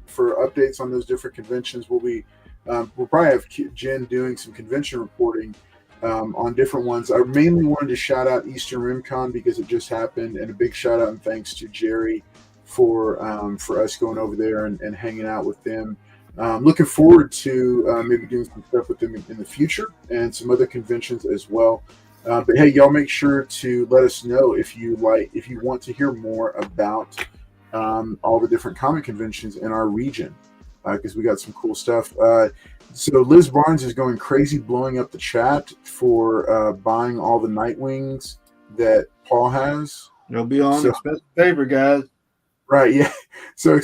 for updates on those different conventions. We'll probably have Jen doing some convention reporting on different ones. I mainly wanted to shout out Eastern Rim Con because it just happened, and a big shout out and thanks to Jerry for us going over there and hanging out with them. Looking forward to maybe doing some stuff with them in the future and some other conventions as well. But hey, y'all make sure to let us know if you want to hear more about all the different comic conventions in our region because we got some cool stuff. So Liz Barnes is going crazy, blowing up the chat for buying all the Nightwings that Paul has. They'll be on expensive paper, guys. Right, yeah. So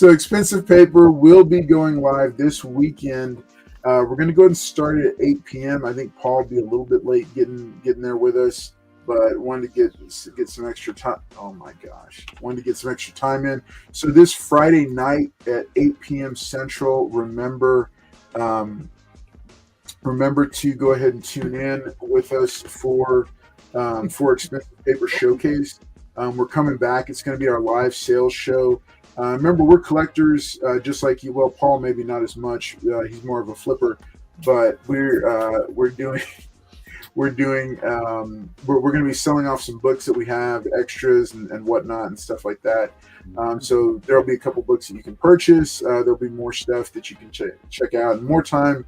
Expensive Paper will be going live this weekend. We're going to go ahead and start it at 8 p.m. I think Paul will be a little bit late getting there with us, but wanted to get some extra time. Oh my gosh, wanted to get some extra time in. So this Friday night at 8 p.m. Central, remember to go ahead and tune in with us for Expensive Paper Showcase. We're coming back. It's going to be our live sales show. Remember, we're collectors, just like you. Well, Paul maybe not as much. He's more of a flipper, but we're going to be selling off some books that we have, extras and whatnot and stuff like that. So there'll be a couple books that you can purchase. There'll be more stuff that you can check out, and more time,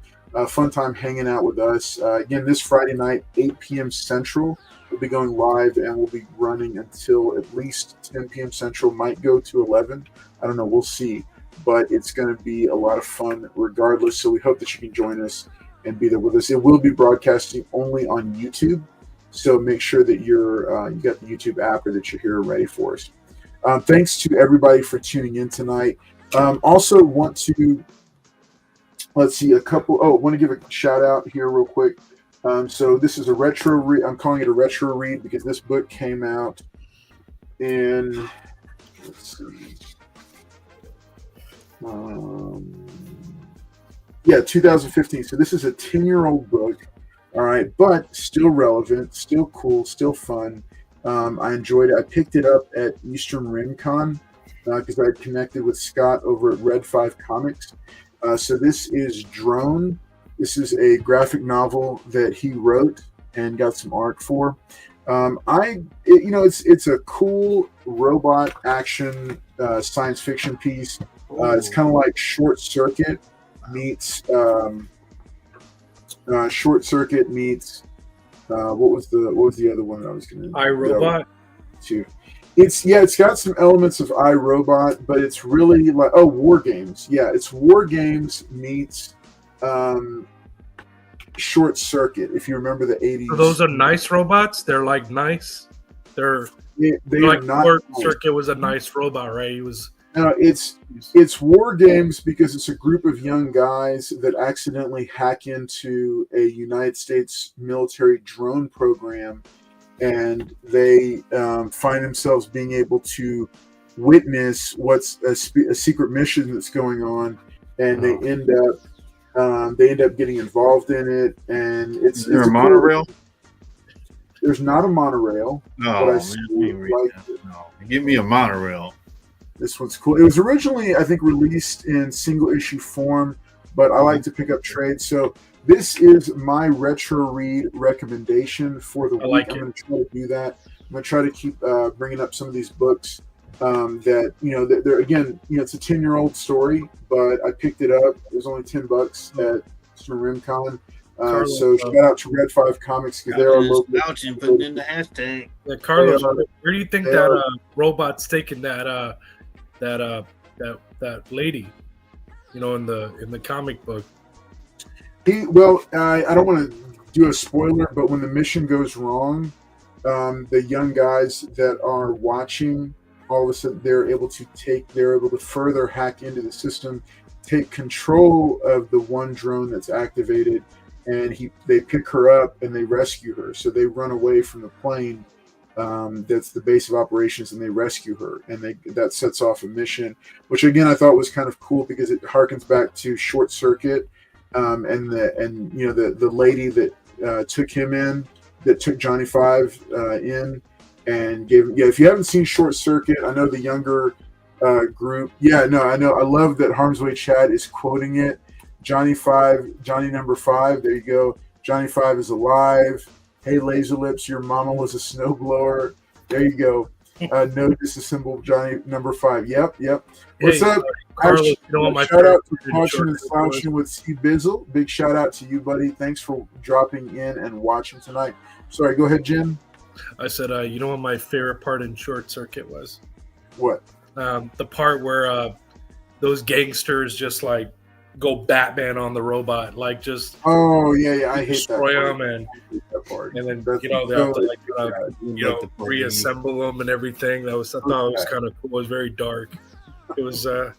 fun time hanging out with us. Again, this Friday night, 8 p.m. Central. We'll be going live and we'll be running until at least 10 p.m. Central, might go to 11. I don't know. We'll see. But it's going to be a lot of fun regardless. So we hope that you can join us and be there with us. It will be broadcasting only on YouTube. So make sure that you got the YouTube app or that you're here ready for us. Thanks to everybody for tuning in tonight. Also want to, want to give a shout out here real quick. So this is a retro read. I'm calling it a retro read because this book came out in, let's see, 2015. So this is a 10-year-old book, all right, but still relevant, still cool, still fun. I enjoyed it. I picked it up at Eastern Rim Con because I connected with Scott over at Red 5 Comics. So this is Drone. This is a graphic novel that he wrote and got some art for. It's a cool robot action science fiction piece. It's kind of like Short Circuit meets what was the other one that I was going to iRobot. Too. It's got some elements of iRobot, but it's really like War Games. Yeah, it's War Games meets Short Circuit. If you remember the 80s. So those are nice robots. They're like nice. They're like not Short nice. Circuit was a nice robot, right? He was. No, it's War Games because it's a group of young guys that accidentally hack into a United States military drone program, and they find themselves being able to witness what's a secret mission that's going on, and they end up getting involved in it. And Is there a monorail? There's not a monorail. No, give me a monorail. This one's cool. It was originally, I think, released in single issue form, but I like to pick up trades. So this is my retro read recommendation for the week. I'm going to try to do that. I'm going to try to keep bringing up some of these books that, they're again, it's a 10-year-old story, but I picked it up. It was only $10 at RimCon. So shout out to Red 5 Comics because they're our local. Vouching, putting in the hashtag. Yeah, Carlos, where do you think that robot's taking that lady, in the comic book? I don't want to do a spoiler, but when the mission goes wrong, the young guys that are watching, all of a sudden they're able to further hack into the system, take control of the one drone that's activated, and they pick her up and they rescue her. So they run away from the plane that's the base of operations, and they rescue her, and that sets off a mission, which again I thought was kind of cool because it harkens back to Short Circuit, and the lady that took Johnny Five in and gave him. Yeah, if you haven't seen Short Circuit, I know the younger group. Yeah, no, I know. I love that Harm's Way Chad is quoting it. Johnny number 5. There you go. Johnny 5 is alive. Hey, Laser Lips, your mama was a snowblower. There you go. No disassemble Johnny number 5. Yep. What's up? Carlos, shout out to Watching and Slouching with C Bizzle. Big shout out to you, buddy. Thanks for dropping in and watching tonight. Sorry, go ahead, Jim. I said, what my favorite part in Short Circuit was? What? The part where those gangsters just like go Batman on the robot, like just I hate destroy that them, and then they have to reassemble them and everything. I thought it was kind of cool. It was very dark. It was that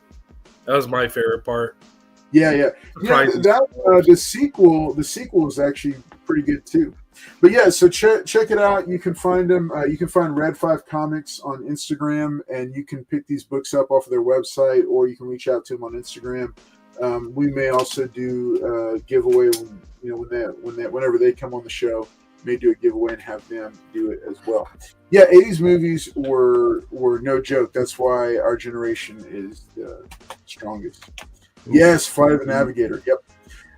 was my favorite part. The sequel is actually pretty good too. But yeah, so check it out. You can find them. You can find Red 5 Comics on Instagram, and you can pick these books up off of their website, or you can reach out to them on Instagram. We may also do a giveaway whenever they come on the show. May do a giveaway and have them do it as well. Yeah, 80s movies were no joke. That's why our generation is the strongest. Yes, Flight of the Navigator. Yep.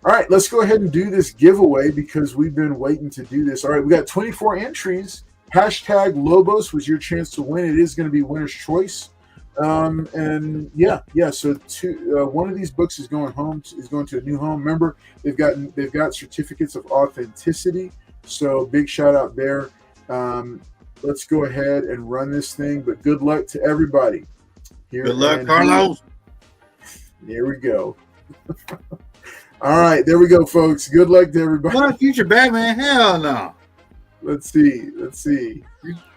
All right, let's go ahead and do this giveaway because we've been waiting to do this. All right, we got 24 entries. Hashtag Lobos was your chance to win. It is going to be winner's choice. So one of these books is going to a new home. Remember, they've got certificates of authenticity. So big shout out there. Let's go ahead and run this thing. But good luck to everybody. Good luck, Carlos. There we go. All right, there we go, folks. Good luck to everybody. Come on, future Batman. Hell no. Let's see.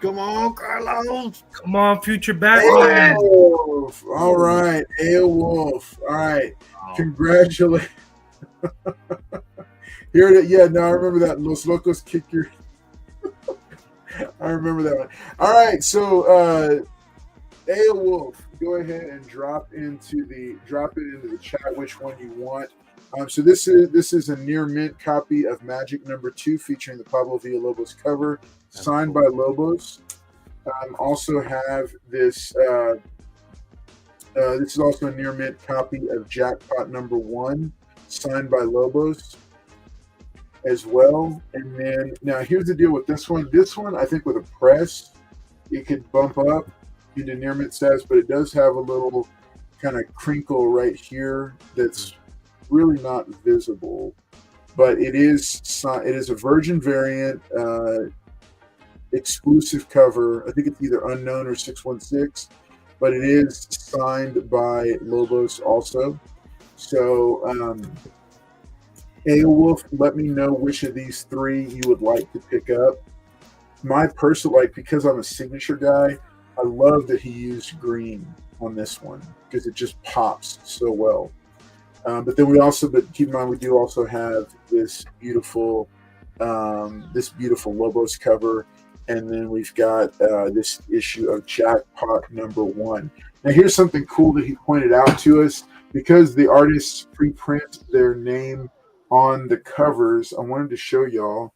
Come on, Carlos. Come on, future Batman. Wolf. All right, Wolf. All right, congratulations. Here it is. Yeah, no, I remember that. Los Locos kick your. I remember that one. All right, so Wolf, go ahead and drop it into the chat which one you want. So this is a near mint copy of Magic number 2 featuring the Pablo Villalobos cover, signed by Lobos. Also have this This is also a near mint copy of Jackpot #1, signed by Lobos as well. And then now here's the deal with this one. This one, I think, with a press, it could bump up into near mint status, but it does have a little kind of crinkle right here that's really not visible. But it is a Virgin variant, exclusive cover. I think it's either Unknown or 616, but it is signed by Lobos also. So, Aelwolf, let me know which of these three you would like to pick up. My personal, because I'm a signature guy, I love that he used green on this one because it just pops so well. But keep in mind, we do also have this beautiful Lobos cover, and then we've got this issue of Jackpot #1. Now, here's something cool that he pointed out to us. Because the artists pre-print their name on the covers, I wanted to show y'all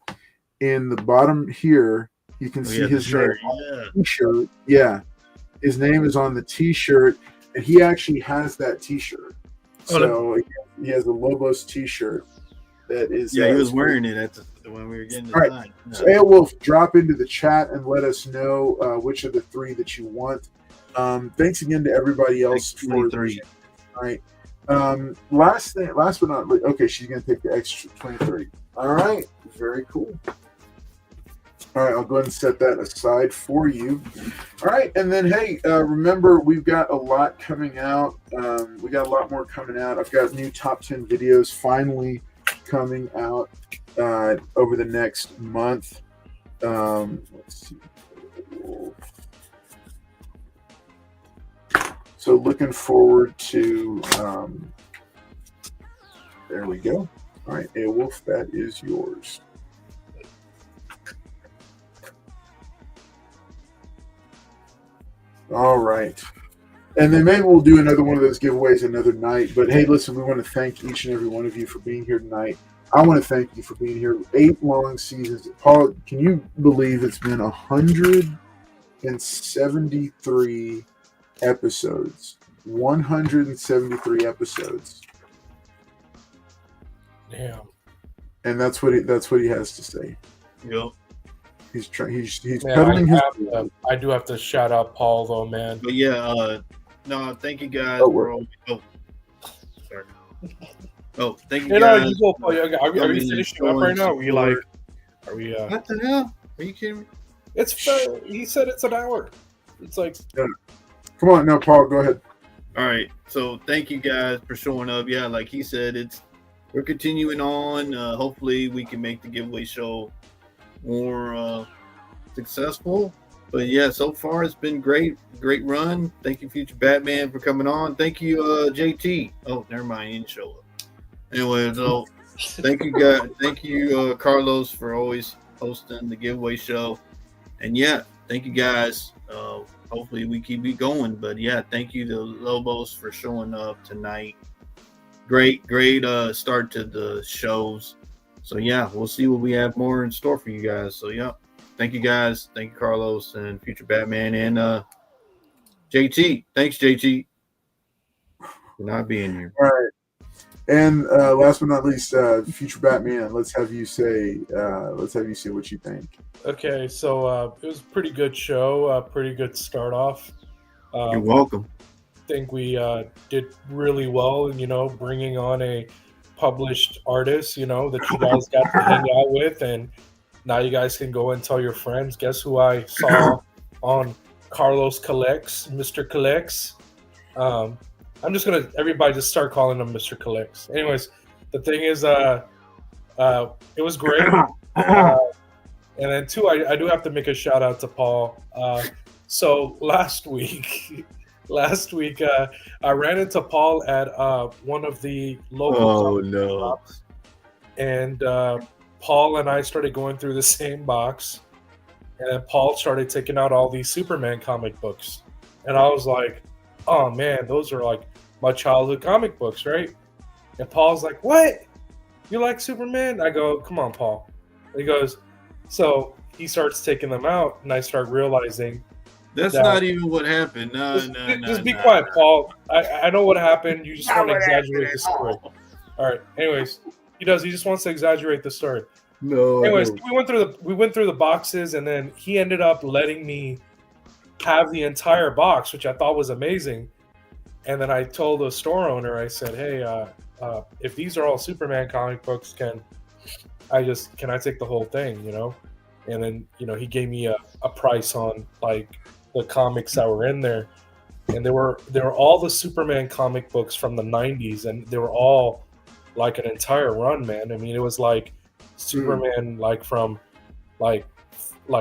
in the bottom here. You can see his shirt. T-shirt. Yeah, his name is on the T-shirt, and he actually has that T-shirt. So he has a Lobos T-shirt that is. Yeah, he was wearing it when we were getting the sign. No. So Aelwolf, drop into the chat and let us know which of the three that you want. Thanks again to everybody else for 23. All right. Last but not least, okay, she's gonna take the extra 23. All right, very cool. All right, I'll go ahead and set that aside for you. All right, and then hey, remember we've got a lot coming out. We got a lot more coming out. I've got new top 10 videos finally coming out over the next month. Let's see. So looking forward to, there we go. All right, Aelwolf, that is yours. All right. And then maybe we'll do another one of those giveaways another night. But hey, listen, we want to thank each and every one of you for being here tonight. I want to thank you for being here. 8 long seasons. Paul, can you believe it's been 173 episodes? 173 episodes. Damn. And that's what he has to say. Yep. He's Man, peddling his. I do have to shout out Paul though, man. But yeah, no, thank you guys. Sorry. Oh, thank you guys. You go, Paul. Are we finishing up right now? Are we like? Are we? What the hell? Are you kidding me? It's he said it's an hour. It's like. Yeah. Come on, no, Paul, go ahead. All right. So thank you guys for showing up. Yeah, like he said, we're continuing on. Hopefully we can make the giveaway show more successful. But yeah, so far it's been great run. Thank you, Future Batman, for coming on. Thank you, JT. Oh, never mind, he didn't show up. Anyway, so thank you guys. Thank you, Carlos, for always hosting the giveaway show. And yeah, thank you guys. Hopefully we keep it going. But yeah, thank you to Lobos for showing up tonight. Great start to the shows. So yeah, we'll see what we have more in store for you guys. So yeah, thank you guys. Thank you, Carlos and Future Batman and JT. Thanks, JT, for not being here. All right. And last but not least, Future Batman. Let's have you say what you think. Okay, so it was a pretty good show. Pretty good start off. You're welcome. I think we did really well, and bringing on a published artist, that you guys got to hang out with, and now you guys can go and tell your friends. Guess who I saw on Carlos Collects, Mr. Collects. I'm just gonna everybody just start calling him Mr. Collects. Anyways, the thing is, it was great. And then two, I do have to make a shout out to Paul. So last week, I ran into Paul at one of the local shops, and Paul and I started going through the same box, and then Paul started taking out all these Superman comic books, and I was like, "Oh man, those are like my childhood comic books, right?" And Paul's like, "What? You like Superman?" I go, "Come on, Paul." And he goes, so he starts taking them out, and I start realizing That's that- not even what happened. No, just be quiet, Paul. I know what happened. You just want to exaggerate the story. All right. Anyways, he just wants to exaggerate the story. No. Anyways, we went through the boxes, and then he ended up letting me have the entire box, which I thought was amazing. And then I told the store owner, I said, "Hey, if these are all Superman comic books, can I take the whole thing?" And then he gave me a price on like the comics that were in there, and they were all the Superman comic books from the 90s, and they were all like an entire run, man. I mean, it was like Superman like from like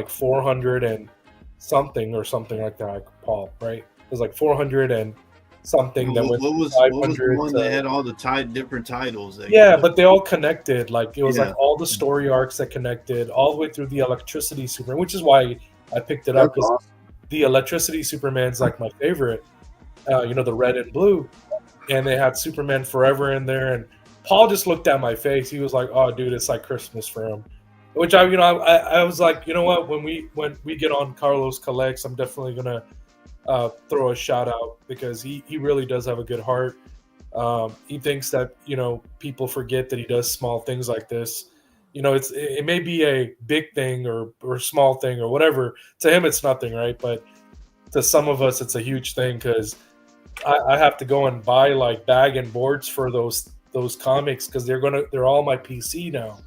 400 and something or something like that, like Paul, right? It was like 400 and something. That what was the one that had all the different titles? But they all connected. Like it was like all the story arcs that connected all the way through the Electricity Superman, which is why I picked it up. Awesome. The Electricity Superman's like my favorite. The red and blue, and they had Superman Forever in there. And Paul just looked at my face. He was like, "Oh, dude, it's like Christmas for him." Which I was like, you know what? When we get on Carlos Collects, I'm definitely gonna throw a shout out because he really does have a good heart. He thinks that people forget that he does small things like this. It may be a big thing or small thing or whatever. To him, it's nothing, right? But to some of us, it's a huge thing because I have to go and buy like bag and boards for those comics because they're all my PC now.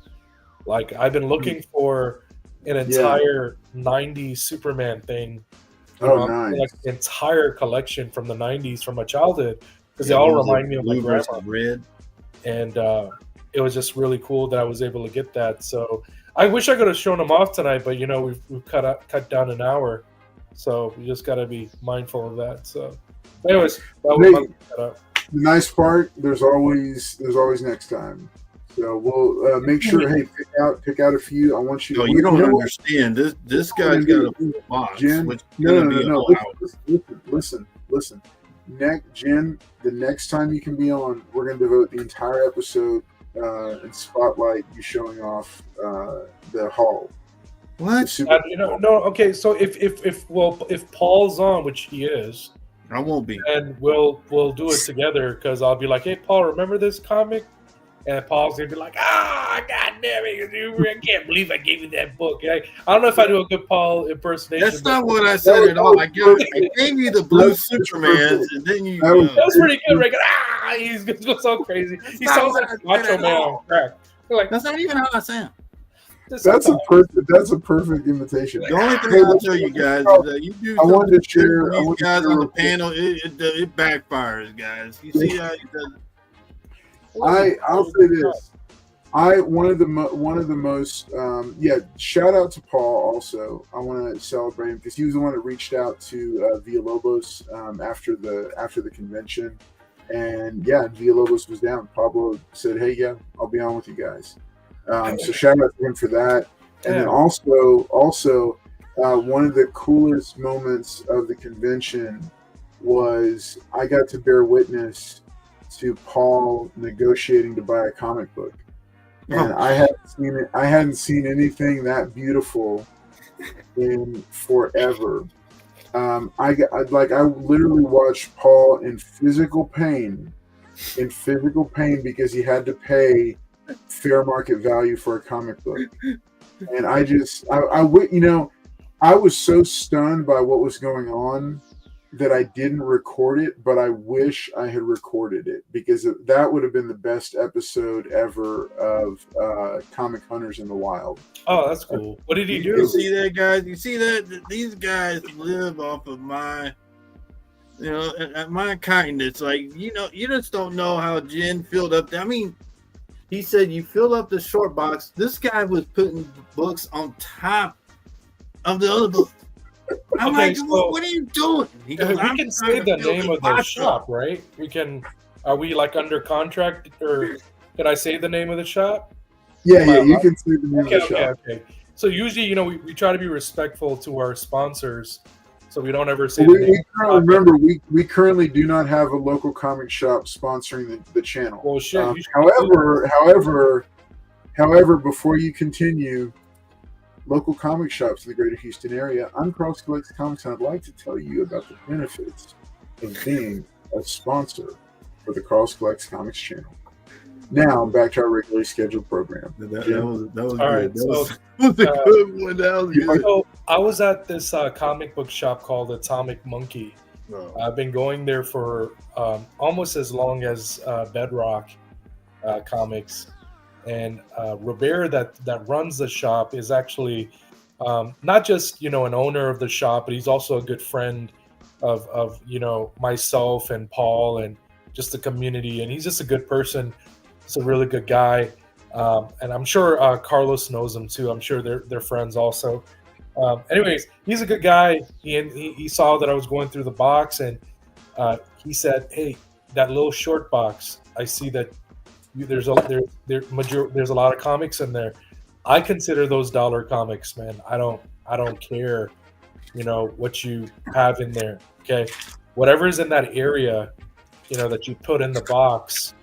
Like I've been looking for an entire 90s Superman thing. Nice. Like the entire collection from the 90s from my childhood because they all remind me of my grandma. Red. And it was just really cool that I was able to get that. So I wish I could have shown them off tonight, but we've cut down an hour, so we just got to be mindful of that. So, anyways, that was my setup. The nice part, there's always next time. So we'll make sure. Hey, pick out a few. I want you. No, you don't understand. This guy's got a box. Jen, no. Listen. Jen, the next time you can be on, we're going to devote the entire episode and spotlight you showing off the haul. What? No. Okay, so if Paul's on, which he is, I won't be, and we'll do it together because I'll be like, "Hey, Paul, remember this comic?" And Paul's gonna be like, God damn it, dude, I can't believe I gave you that book. I don't know if I do a good Paul impersonation. That's not what I said at all. I gave you the blue Supermans, and then you. That was pretty good, right? He's going so crazy. He sounds like Macho Man on crack. Like, that's not even how I sound. That's a perfect imitation. The only thing I'll tell you guys is that you do. I wanted to share these guys on the panel. It backfires, guys. You see how he does it. I'll say this. One of the most shout out to Paul also. I want to celebrate him because he was the one that reached out to Villalobos after the convention, and Villalobos was down. Pablo said, "Hey, I'll be on with you guys." So shout out to him for that. And then also one of the coolest moments of the convention was I got to bear witness to Paul negotiating to buy a comic book, and I hadn't seen anything that beautiful in forever. I literally watched Paul in physical pain because he had to pay fair market value for a comic book, and I was so stunned by what was going on that I didn't record it, but I wish I had recorded it because that would have been the best episode ever of Comic Hunters in the Wild. Oh, that's cool. What did he do? You see that, guys? You see that? These guys live off of my kindness. Like, you just don't know how Jen filled up. I mean, he said you fill up the short box. This guy was putting books on top of the other books. I'm like, what are you doing? We can say the name of the shop, right? Are we like under contract, or can I say the name of the shop? Yeah, you can say the name of the shop. Okay. So usually, we try to be respectful to our sponsors, so we don't ever say. Remember, we currently do not have a local comic shop sponsoring the channel. Well, shit. However, before you continue, local comic shops in the greater Houston area. I'm Cross Collects Comics, and I'd like to tell you about the benefits of being a sponsor for the Cross Collects Comics channel. Now, back to our regularly scheduled program. That was All good. right, That so was a good one. That was good. So I was at this comic book shop called Atomic Monkey. Oh. I've been going there for almost as long as Bedrock Comics, and Robert that runs the shop is actually not just an owner of the shop, but he's also a good friend of myself and Paul and just the community, and he's just a good person. He's a really good guy. And I'm sure Carlos knows him too. I'm sure they're friends also. Anyways, he's a good guy. He saw that I was going through the box, and he said, "Hey, that little short box. I see that there's a lot of comics in there. I consider those dollar comics, man. I don't care, what you have in there. Okay, whatever's in that area, that you put in the box."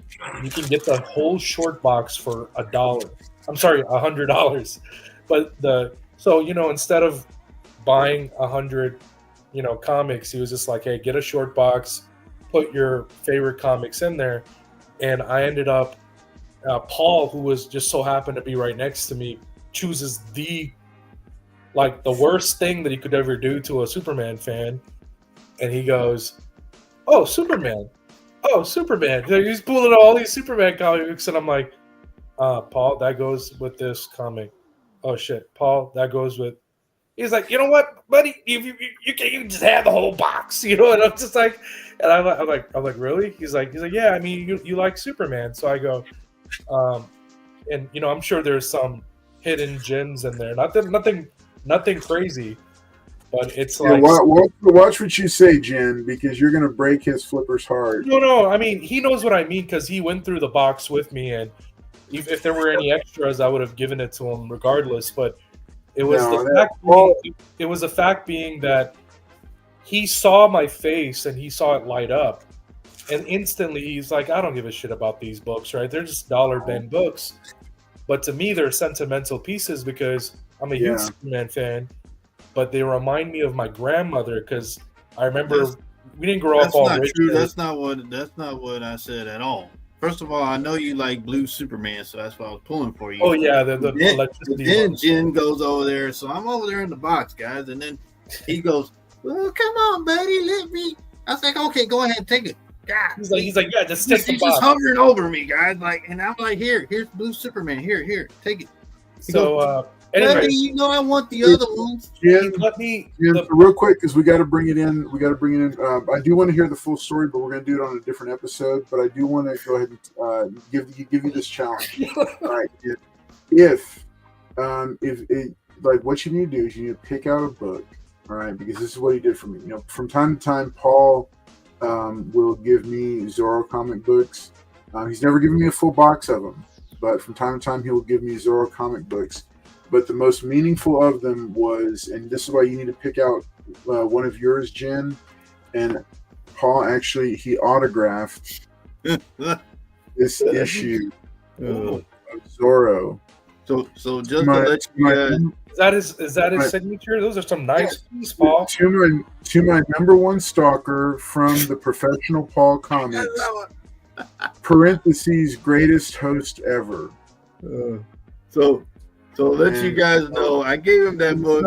You can get the whole short box for $100. I'm sorry, $100. But instead of buying 100, comics, he was just like, hey, get a short box, put your favorite comics in there. And I ended up, Paul, who was just so happened to be right next to me, chooses the worst thing that he could ever do to a Superman fan. And he goes, oh, Superman. Oh, Superman. He's pulling all these Superman comics, and I'm like, Paul, that goes with this comic. Oh, shit. Paul, that goes with... He's like, you know what, buddy? You can just have the whole box, And I'm just like... And I'm like, really? He's like, yeah, I mean, you like Superman. So I go, and, I'm sure there's some hidden gems in there. Nothing crazy. But it's like... watch what you say, Jen, because you're going to break his flipper's heart. No. I mean, he knows what I mean because he went through the box with me, and if there were any extras, I would have given it to him regardless. But it was the fact being that he saw my face and he saw it light up, and instantly he's like, I don't give a shit about these books, right? They're just $1 books. But to me, they're sentimental pieces because I'm a huge Superman fan. But they remind me of my grandmother because I remember we didn't grow up all rich. True. That's not what I said at all. First of all, I know you like blue Superman, so that's why I was pulling for you. Oh yeah, the electricity. Then Jen goes over there, so I'm over there in the box, guys, and then he goes, "Well, come on, buddy, let me." I was like, "Okay, go ahead, take it." God, he's like, yeah, just take the box. He's just hovering over me, guys, and I'm like, here's blue Superman, here, take it. Anyway, I want the other ones. Jim, real quick, because we got to bring it in. I do want to hear the full story, but we're going to do it on a different episode. But I do want to go ahead and give you this challenge. All right, if what you need to do is you need to pick out a book. All right, because this is what he did for me. From time to time, Paul will give me Zorro comic books. He's never given me a full box of them, but from time to time, he will give me Zorro comic books. But the most meaningful of them was, and this is why you need to pick out one of yours, Jen. And Paul actually, he autographed this issue of Zorro. So just to let you is that his signature? Those are some nice pieces, Paul. To my number one stalker from the Professional Paul Comics, parentheses, greatest host ever. So let you guys know, I gave him that book.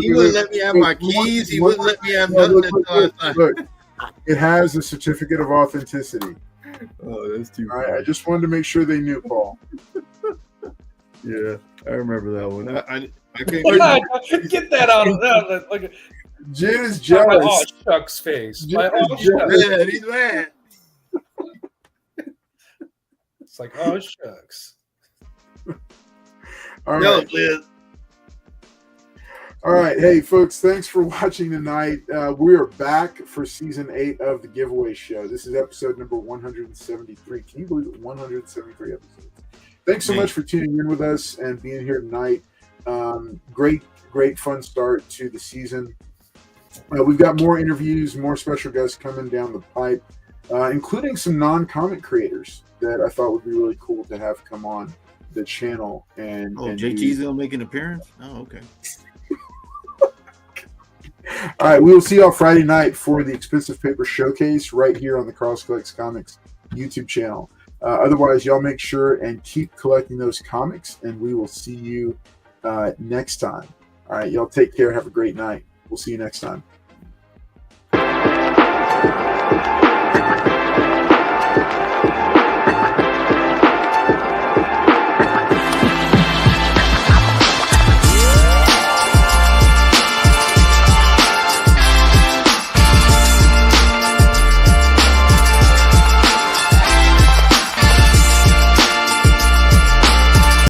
He wouldn't let me have my keys. He wouldn't let me have nothing. Look, it has a certificate of authenticity. Oh, that's too bad. I just wanted to make sure they knew, Paul. Yeah, I remember that one. I can't get that out of that. Like, Jen is jealous. Oh, shucks face. He's mad. It's like, oh, shucks. All right. All right. Hey, folks, thanks for watching tonight. We are back for season 8 of the giveaway show. This is episode number 173. Can you believe it? 173 episodes. Thanks so much for tuning in with us and being here tonight. Great fun start to the season. We've got more interviews, more special guests coming down the pipe, including some non-comic creators that I thought would be really cool to have come on the channel. And JT's gonna make an appearance. Oh, okay. All right, we will see y'all Friday night for the Expensive Paper Showcase right here on the Cross Collects Comics YouTube channel. Otherwise, y'all make sure and keep collecting those comics, and we will see you next time. All right, y'all take care. Have a great night. We'll see you next time.